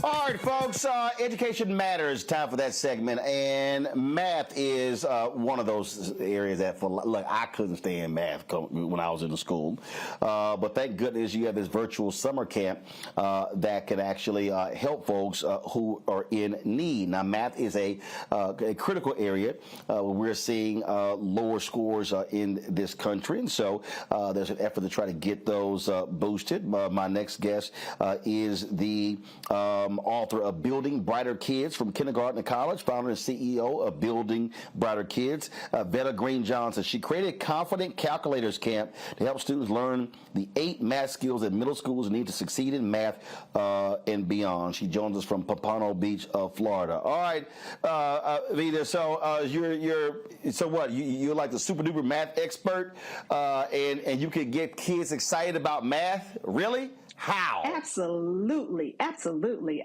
All right, folks, education matters. Time for that segment. And math is one of those areas that, look, I couldn't stand math when I was in the school. But thank goodness you have this virtual summer camp that can actually help folks who are in need. Now, math is a critical area where we're seeing lower scores in this country. And so there's an effort to try to get those boosted. My next guest is the author of Building Brighter Kids from Kindergarten to College, founder and CEO of Building Brighter Kids, Vetta Green Johnson. She created Confident Calculators Camp to help students learn the 8 math skills that middle schools need to succeed in math and beyond. She joins us from Pompano Beach, Florida. All right, Vetta, so you're like the super duper math expert, and you can get kids excited about math? Really? How? Absolutely.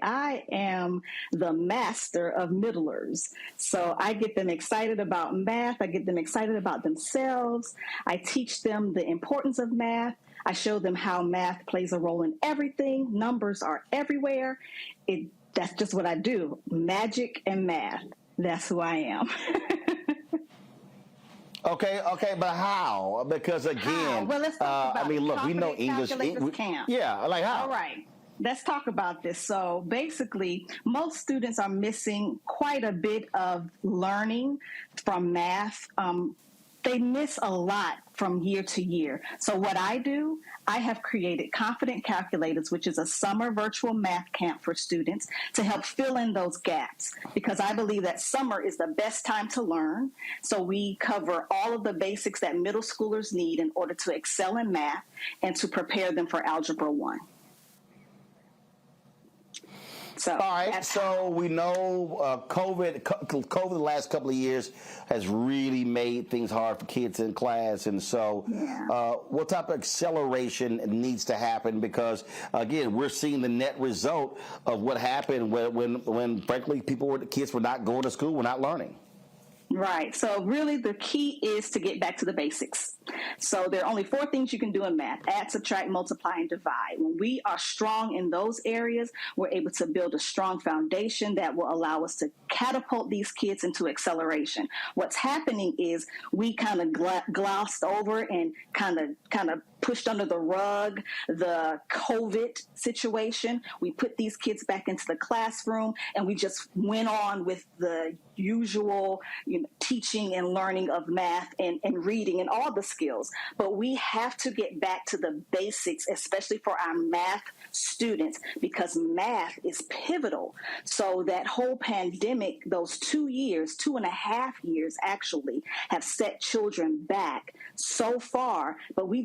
I am the master of middlers. So I get them excited about math. I get them excited about themselves. I teach them the importance of math. I show them how math plays a role in everything. Numbers are everywhere. That's just what I do. Magic and math. That's who I am. Okay, but how? Because again, well, let's talk about look, we know English. Yeah, like how? All right. Let's talk about this. So basically, most students are missing quite a bit of learning from math. They miss a lot from year to year. So what I do, I have created Confident Calculators, which is a summer virtual math camp for students to help fill in those gaps, because I believe that summer is the best time to learn. So we cover all of the basics that middle schoolers need in order to excel in math and to prepare them for Algebra 1. So, all right, so we know COVID the last couple of years has really made things hard for kids in class. And so what type of acceleration needs to happen? Because, again, we're seeing the net result of what happened when frankly, kids were not going to school, were not learning. Right. So really the key is to get back to the basics. So there are only 4 things you can do in math: add, subtract, multiply, and divide. When we are strong in those areas, we're able to build a strong foundation that will allow us to catapult these kids into acceleration. What's happening is we kind of glossed over and kind of pushed under the rug the COVID situation. We put these kids back into the classroom, and we just went on with the usual teaching and learning of math and reading and all the skills. But we have to get back to the basics, especially for our math students, because math is pivotal. So that whole pandemic, those 2 years, 2.5 years actually, have set children back so far. But we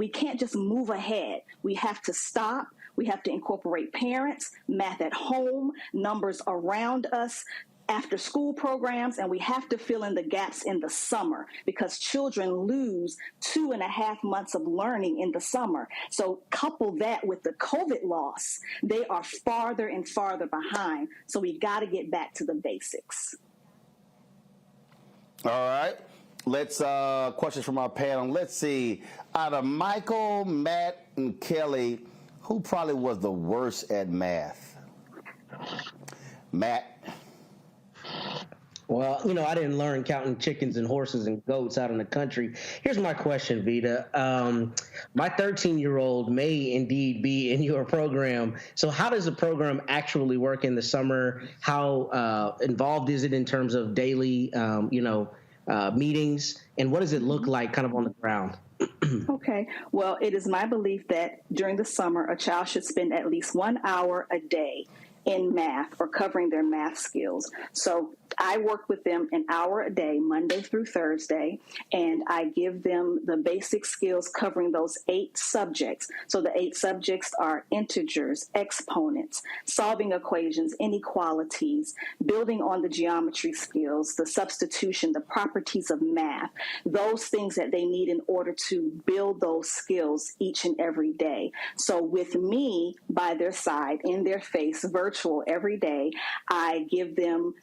can't just move ahead. We have to stop. We have to incorporate parents, math at home, numbers around us, after school programs, and we have to fill in the gaps in the summer because children lose 2.5 months of learning in the summer. So couple that with the COVID loss, they are farther and farther behind. So we got to get back to the basics. All right. Let's questions from our panel. Let's see. Out of Michael, Matt, and Kelly, who probably was the worst at math? Matt. Well, I didn't learn counting chickens and horses and goats out in the country. Here's my question, Vita. My 13-year-old may indeed be in your program. So how does the program actually work in the summer? How involved is it in terms of daily, meetings? And what does it look like kind of on the ground? Okay. Well, it is my belief that during the summer, a child should spend at least 1 hour a day in math or covering their math skills. So I work with them an hour a day, Monday through Thursday, and I give them the basic skills covering those 8 subjects. So the 8 subjects are integers, exponents, solving equations, inequalities, building on the geometry skills, the substitution, the properties of math, those things that they need in order to build those skills each and every day. So with me by their side, in their face, virtual every day, I give them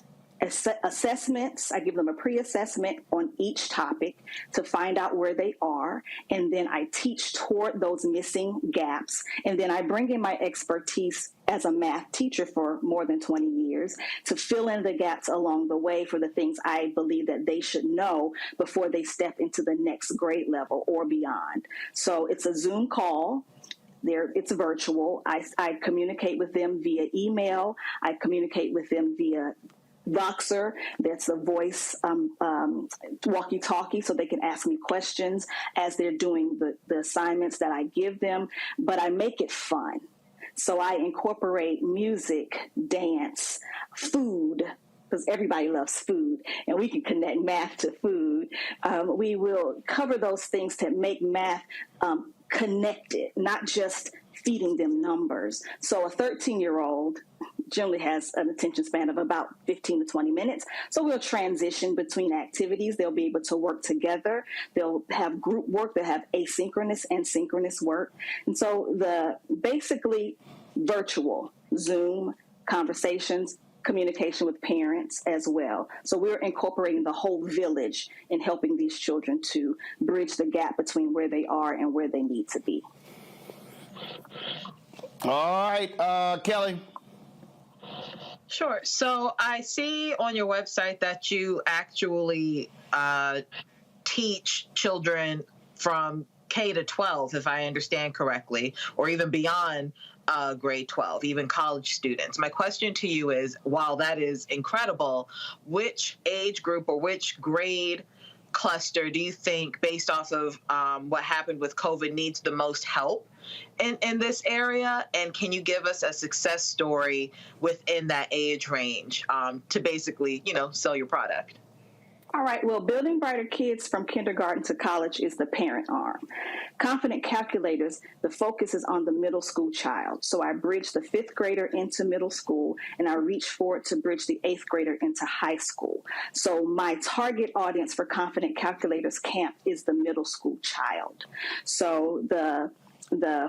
assessments. I give them a pre-assessment on each topic to find out where they are, and then I teach toward those missing gaps, and then I bring in my expertise as a math teacher for more than 20 years to fill in the gaps along the way for the things I believe that they should know before they step into the next grade level or beyond. So it's a Zoom call. It's virtual. I communicate with them via email. I communicate with them via Voxer, that's a voice walkie-talkie, so they can ask me questions as they're doing the assignments that I give them, but I make it fun. So I incorporate music, dance, food, because everybody loves food, and we can connect math to food. We will cover those things to make math connected, not just feeding them numbers. So a 13-year-old generally has an attention span of about 15 to 20 minutes. So we'll transition between activities. They'll be able to work together. They'll have group work. They'll have asynchronous and synchronous work. And so basically virtual, Zoom, conversations, communication with parents as well. So we're incorporating the whole village in helping these children to bridge the gap between where they are and where they need to be. All right, Kelly. Sure. So I see on your website that you actually teach children from K to 12, if I understand correctly, or even beyond grade 12, even college students. My question to you is, while that is incredible, which age group or which grade cluster do you think, based off of what happened with COVID, needs the most help in this area? And can you give us a success story within that age range to basically, sell your product? All right. Well, Building Brighter Kids from kindergarten to college is the parent arm. Confident Calculators, the focus is on the middle school child. So I bridge the 5th grader into middle school, and I reach forward to bridge the 8th grader into high school. So my target audience for Confident Calculators camp is the middle school child. So the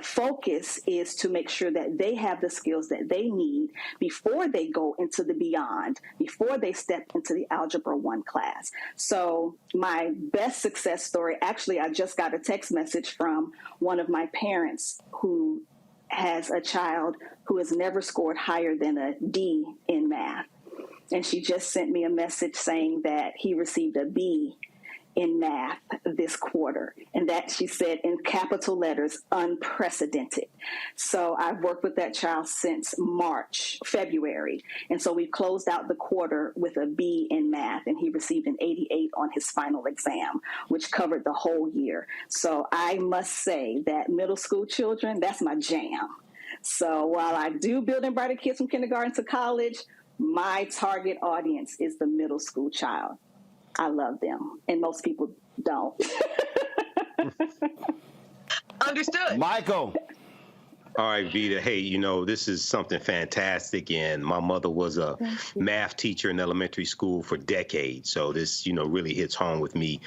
focus is to make sure that they have the skills that they need before they go into the beyond, before they step into the Algebra 1 class. So my best success story, actually, I just got a text message from one of my parents who has a child who has never scored higher than a D in math. And she just sent me a message saying that he received a B in math this quarter. And that, she said in capital letters, unprecedented. So I've worked with that child since February. And so we closed out the quarter with a B in math, and he received an 88 on his final exam, which covered the whole year. So I must say that middle school children, that's my jam. So while I do Building Brighter Kids from kindergarten to college, my target audience is the middle school child. I love them, and most people don't. Understood. Michael. All right, Vita. Hey, you know, this is something fantastic. And my mother was a math teacher in elementary school for decades. So this, you know, really hits home with me.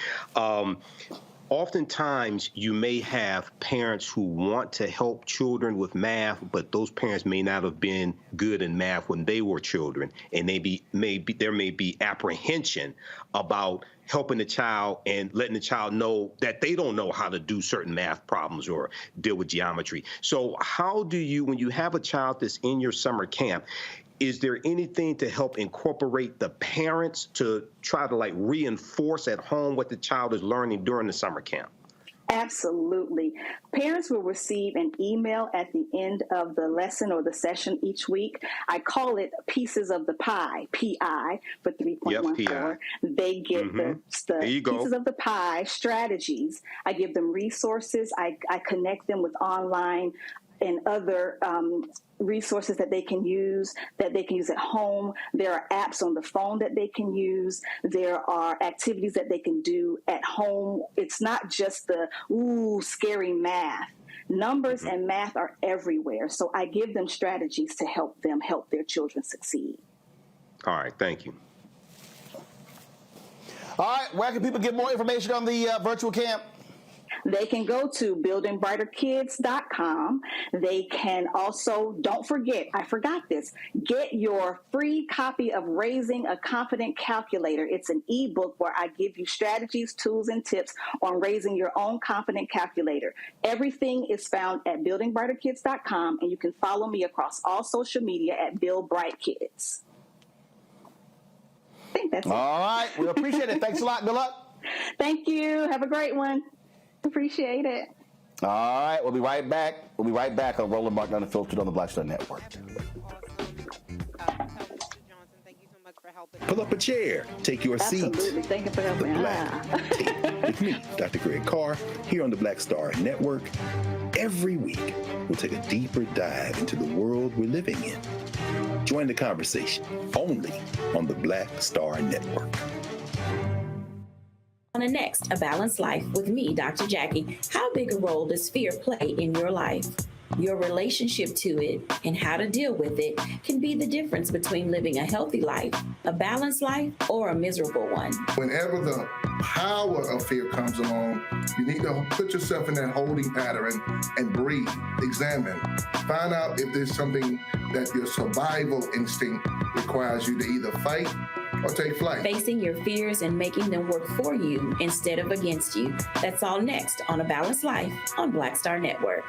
Oftentimes, you may have parents who want to help children with math, but those parents may not have been good in math when they were children, and there may be apprehension about helping the child and letting the child know that they don't know how to do certain math problems or deal with geometry. So how do you, when you have a child that's in your summer camp, is there anything to help incorporate the parents to try to like reinforce at home what the child is learning during the summer camp? Absolutely. Parents will receive an email at the end of the lesson or the session each week. I call it Pieces of the Pie, PI for 3.14. Yep, they get the Pieces of the Pie strategies. I give them resources. I connect them with online and other resources that they can use at home. There are apps on the phone that they can use. There are activities that they can do at home. It's not just the scary math. Numbers and math are everywhere. So I give them strategies to help them help their children succeed. All right, thank you. All right, where can people get more information on the virtual camp? They can go to buildingbrighterkids.com. They can also, don't forget, I forgot this, get your free copy of Raising a Confident Calculator. It's an ebook where I give you strategies, tools, and tips on raising your own confident calculator. Everything is found at buildingbrighterkids.com, and you can follow me across all social media at Build Bright Kids. I think that's it. All right, we appreciate it. Thanks a lot. Good luck. Thank you. Have a great one. Appreciate it. All right, we'll be right back. We'll be right back on Roland Martin Unfiltered on the Black Star Network. Pull up a chair. Take your seat. Absolutely. Thank you for helping. The Black Tape with me, Dr. Greg Carr, here on the Black Star Network. Every week, we'll take a deeper dive into the world we're living in. Join the conversation only on the Black Star Network. On the next, A Balanced Life with me, Dr. Jackie. How big a role does fear play in your life? Your relationship to it and how to deal with it can be the difference between living a healthy life, a balanced life, or a miserable one. Whenever the power of fear comes along, you need to put yourself in that holding pattern and breathe, examine, find out if there's something that your survival instinct requires you to either fight or take flight. Facing your fears and making them work for you instead of against you. That's all next on A Balanced Life on Black Star Network.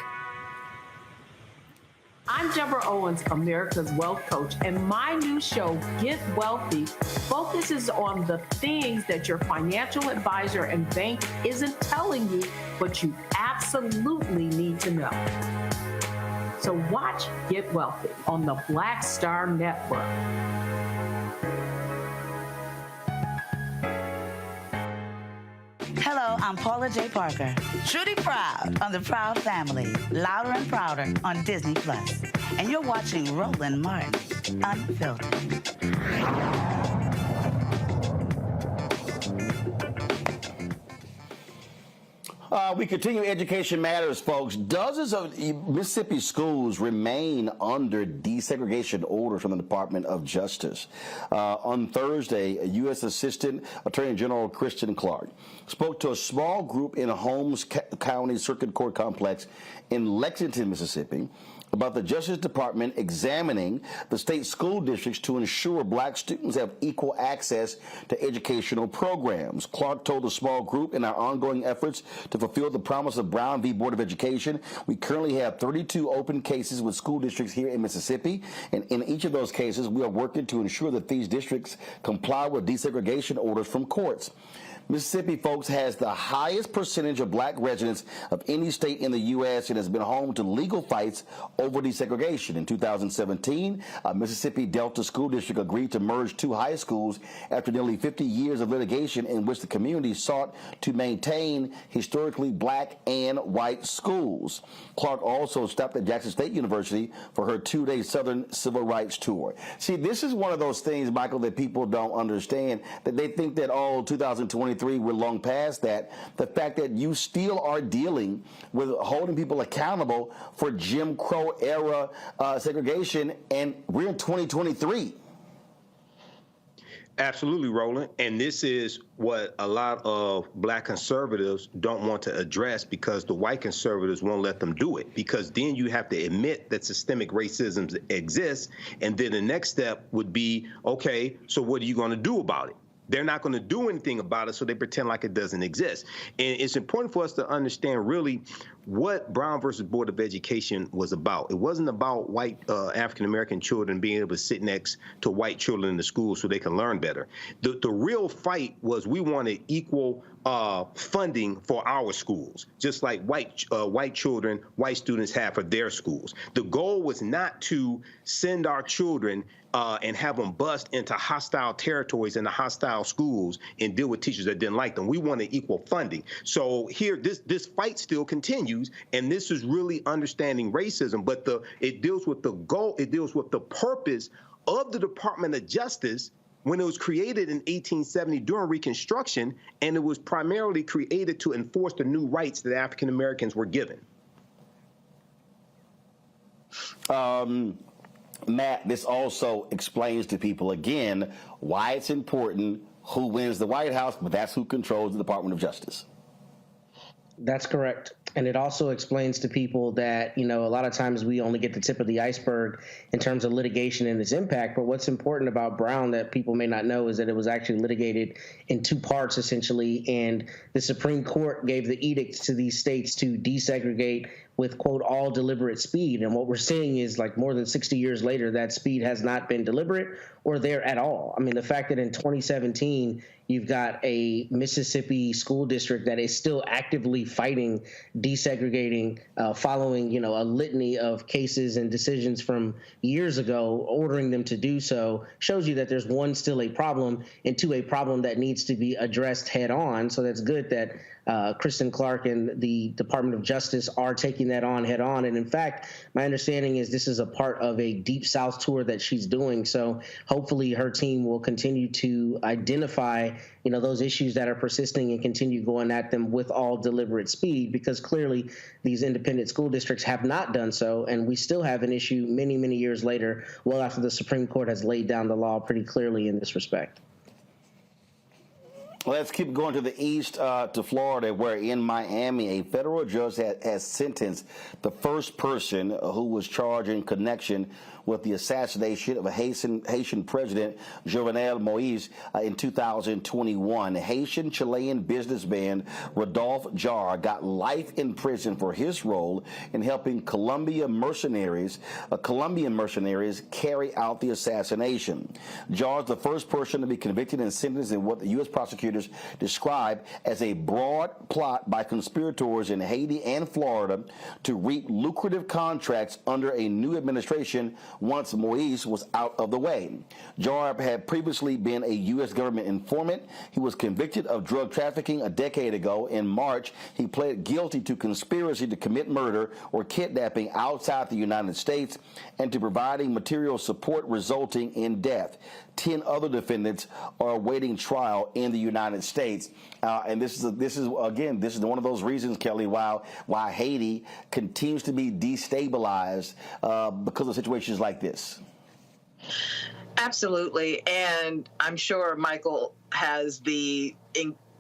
I'm Deborah Owens, America's Wealth Coach, and my new show, Get Wealthy, focuses on the things that your financial advisor and bank isn't telling you, but you absolutely need to know. So watch Get Wealthy on the Black Star Network. Hello, I'm Paula J. Parker. Truly proud on the Proud Family, Louder and Prouder on Disney+. And you're watching Roland Martin Unfiltered. We continue Education Matters, folks. Dozens of Mississippi schools remain under desegregation orders from the Department of Justice. On Thursday, U.S. Assistant Attorney General Kristen Clark spoke to a small group in a Holmes County Circuit Court complex in Lexington, Mississippi, about the Justice Department examining the state school districts to ensure black students have equal access to educational programs. Clark told the small group, in our ongoing efforts to fulfill the promise of Brown v. Board of Education, we currently have 32 open cases with school districts here in Mississippi, and in each of those cases, we are working to ensure that these districts comply with desegregation orders from courts. Mississippi, folks, has the highest percentage of black residents of any state in the U.S. and has been home to legal fights over desegregation. In 2017, Mississippi Delta School District agreed to merge two high schools after nearly 50 years of litigation in which the community sought to maintain historically black and white schools. Clark also stopped at Jackson State University for her two-day Southern Civil Rights tour. See, this is one of those things, Michael, that people don't understand, that they think that, 2023, we're long past that. The fact that you still are dealing with holding people accountable for Jim Crow era segregation, and we're in 2023. Absolutely, Roland. And this is what a lot of black conservatives don't want to address, because the white conservatives won't let them do it, because then you have to admit that systemic racism exists. And then the next step would be, okay, so what are you going to do about it? They're not going to do anything about it, so they pretend like it doesn't exist. And it's important for us to understand really what Brown versus Board of Education was about. It wasn't about white African-American children being able to sit next to white children in the school so they can learn better. The real fight was we wanted equal funding for our schools, just like white children, white students have for their schools. The goal was not to send our children and have them bust into hostile territories in the hostile schools and deal with teachers that didn't like them. We wanted equal funding. So here, this fight still continues, and this is really understanding racism, but it deals with the goal, it deals with the purpose of the Department of Justice when it was created in 1870 during Reconstruction, and it was primarily created to enforce the new rights that African Americans were given. Matt, this also explains to people, again, why it's important who wins the White House, but that's who controls the Department of Justice. That's correct. And it also explains to people that, a lot of times we only get the tip of the iceberg in terms of litigation and its impact. But what's important about Brown that people may not know is that it was actually litigated in two parts, essentially. And the Supreme Court gave the edict to these states to desegregate with, quote, all deliberate speed. And what we're seeing is, like, more than 60 years later, that speed has not been deliberate or there at all. I mean, the fact that in 2017, you've got a Mississippi school district that is still actively fighting desegregating, following, a litany of cases and decisions from years ago, ordering them to do so, shows you that there's, one, still a problem, and two, a problem that needs to be addressed head on. So that's good that Kristen Clark and the Department of Justice are taking that on head on. And in fact, my understanding is this is a part of a Deep South tour that she's doing. So hopefully her team will continue to identify, those issues that are persisting and continue going at them with all deliberate speed, because clearly these independent school districts have not done so. And we still have an issue many, many years later, well after the Supreme Court has laid down the law pretty clearly in this respect. Let's keep going to the east, to Florida, where in Miami, a federal judge has sentenced the first person who was charged in connection with the assassination of a Haitian president, Jovenel Moïse, in 2021. Haitian-Chilean businessman Rodolphe Jarre got life in prison for his role in helping Colombian mercenaries carry out the assassination. Jarre is the first person to be convicted and sentenced in what the U.S. prosecutors describe as a broad plot by conspirators in Haiti and Florida to reap lucrative contracts under a new administration once Moïse was out of the way. Jarre had previously been a U.S. government informant. He was convicted of drug trafficking a decade ago. In March, he pled guilty to conspiracy to commit murder or kidnapping outside the United States and to providing material support resulting in death. 10 other defendants are awaiting trial in the United States. And this is one of those reasons, Kelly, why Haiti continues to be destabilized because of situations like this. Absolutely. And I'm sure Michael has the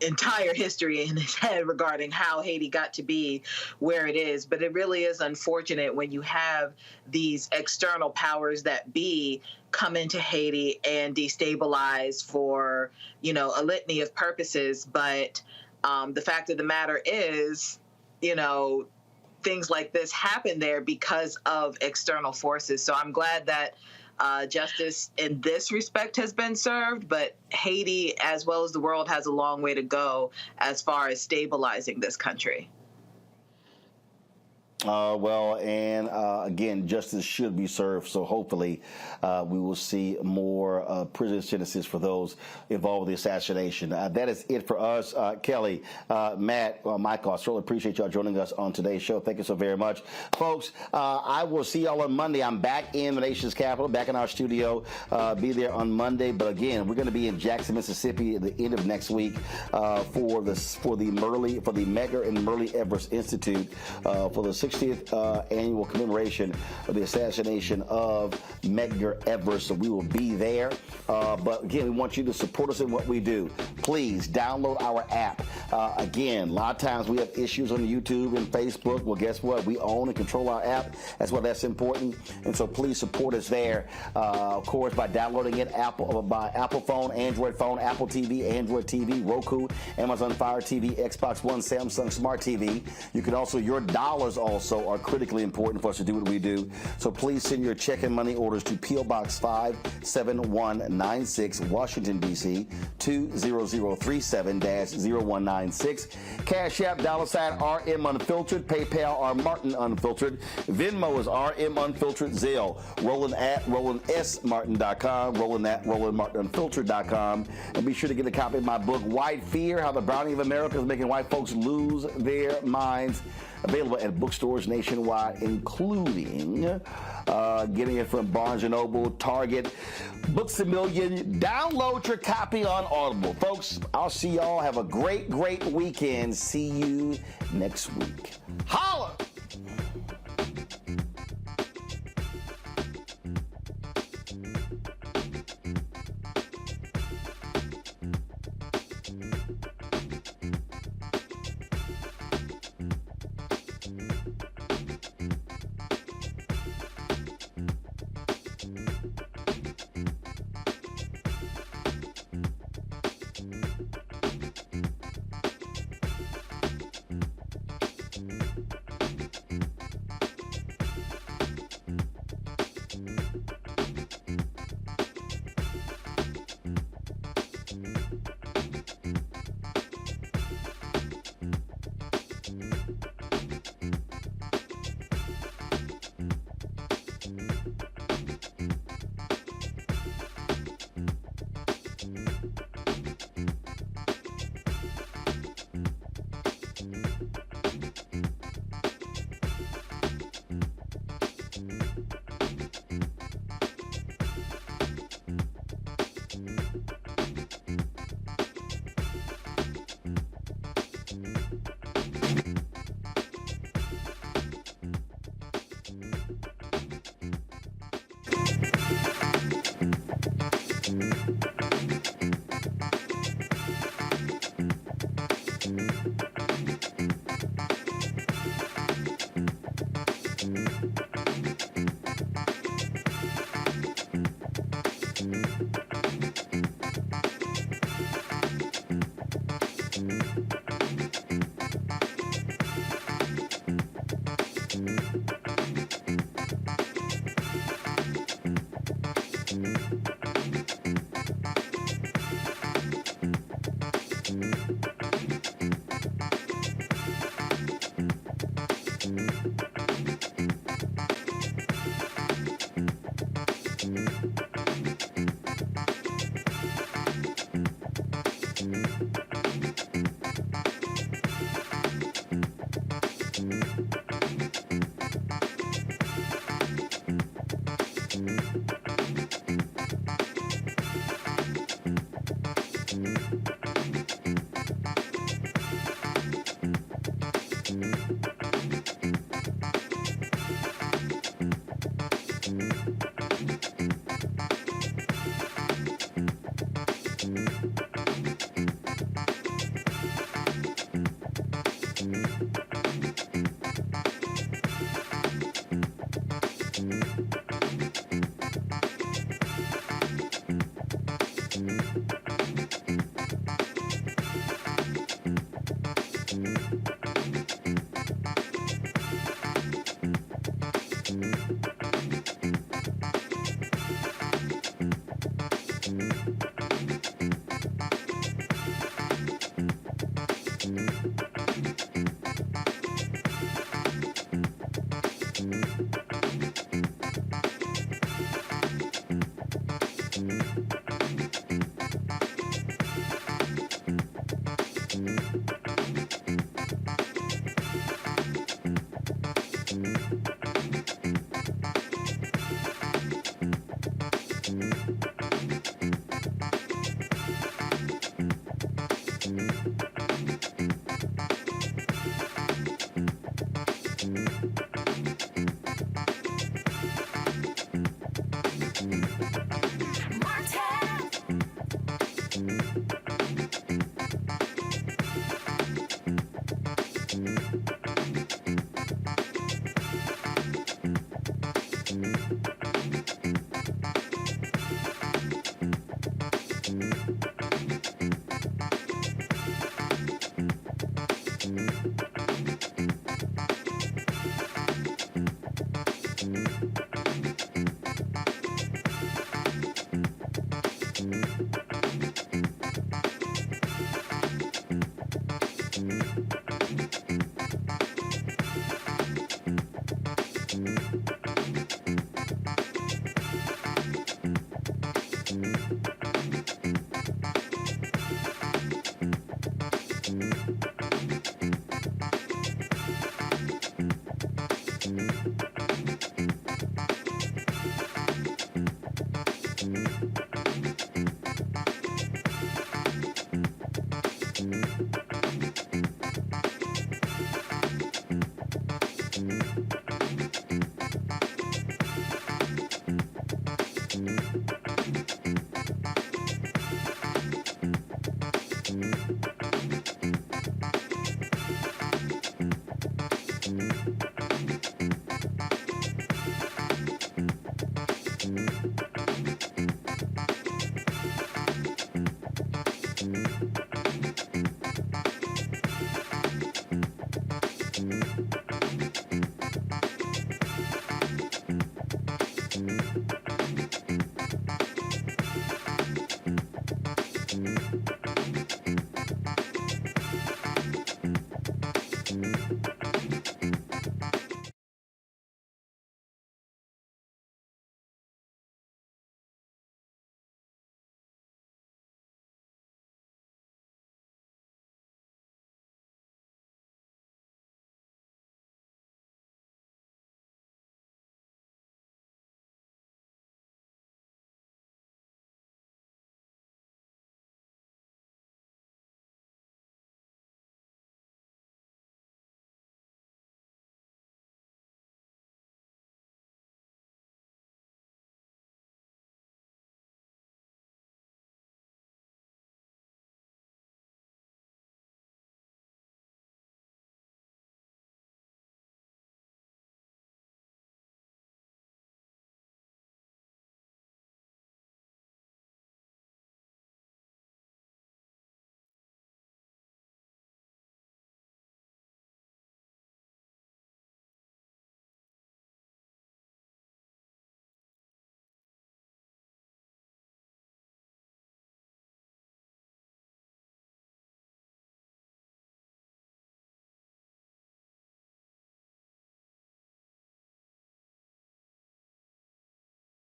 entire history in his head regarding how Haiti got to be where it is. But it really is unfortunate when you have these external powers that be come into Haiti and destabilize for, a litany of purposes. But the fact of the matter is, things like this happen there because of external forces. So I'm glad that justice in this respect has been served, but Haiti, as well as the world, has a long way to go as far as stabilizing this country. Again, justice should be served. So hopefully we will see more prison sentences for those involved with the assassination. That is it for us. Kelly, Matt, Michael, I certainly appreciate y'all joining us on today's show. Thank you so very much. Folks, I will see y'all on Monday. I'm back in the nation's capital, back in our studio. Be there on Monday. But again, we're going to be in Jackson, Mississippi at the end of next week for the Medgar and Merle Evers Institute for the 60th annual commemoration of the assassination of Medgar Evers. So we will be there. But again, we want you to support us in what we do. Please download our app. Again, a lot of times we have issues on YouTube and Facebook. Well, guess what? We own and control our app. That's why that's important. And so please support us there. Of course, by downloading it by Apple phone, Android phone, Apple TV, Android TV, Roku, Amazon Fire TV, Xbox One, Samsung Smart TV. You can also, your dollars also are critically important for us to do what we do. So please send your check and money orders to P.O. Box 57196, Washington, D.C. 20037-0196. Cash App, $RM Unfiltered. PayPal, R Martin Unfiltered. Venmo is RM Unfiltered. Zelle, Roland at RolandSMartin.com, Roland at RolandMartinUnfiltered.com. And be sure to get a copy of my book, White Fear, How the Browning of America is Making White Folks Lose Their Minds. Available at bookstores nationwide, including getting it from Barnes & Noble, Target, Books A Million. Download your copy on Audible. Folks, I'll see y'all. Have a great, great weekend. See you next week. Holla!